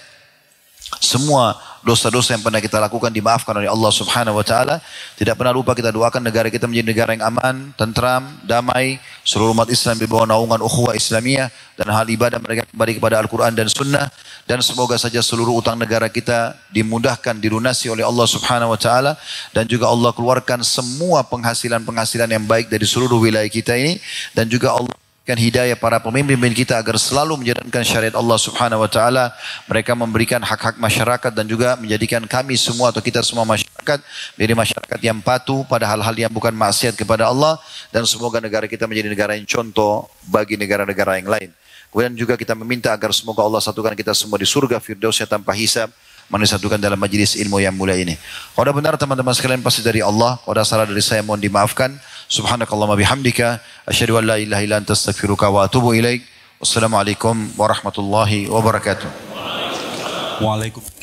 semua dosa-dosa yang pernah kita lakukan dimaafkan oleh Allah Subhanahu wa taala. Tidak pernah lupa kita doakan negara kita menjadi negara yang aman, tentram, damai, seluruh umat Islam di bawah naungan ukhuwah Islamiyah, dan hal ibadah mereka kembali kepada Al-Qur'an dan Sunnah. Dan semoga saja seluruh utang negara kita dimudahkan, dilunasi oleh Allah Subhanahu wa taala, dan juga Allah keluarkan semua penghasilan-penghasilan yang baik dari seluruh wilayah kita ini, dan juga Allah berikan hidayah para pemimpin kita agar selalu menjalankan syariat Allah Subhanahu wa taala. Mereka memberikan hak-hak masyarakat dan juga menjadikan kami semua atau kita semua masyarakat menjadi masyarakat yang patuh pada hal-hal yang bukan maksiat kepada Allah, dan semoga negara kita menjadi negara yang contoh bagi negara-negara yang lain. Kemudian juga kita meminta agar semoga Allah satukan kita semua di surga Firdausnya tanpa hisab, disatukan dalam majlis ilmu yang mulia ini. Kalau benar teman-teman sekalian pasti dari Allah. Kalau salah dari saya mohon dimaafkan. Subhanakallahumma bihamdika asyhadu an la ilaha illa anta astaghfiruka wa atubu ilaik. Wassalamualaikum warahmatullahi wabarakatuh. Waalaikumsalam.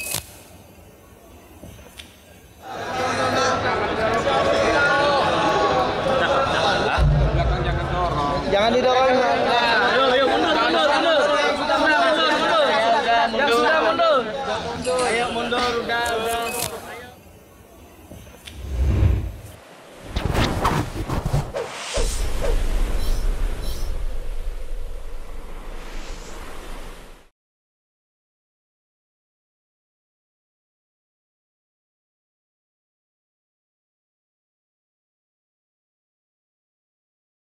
Ayo mundur, udah.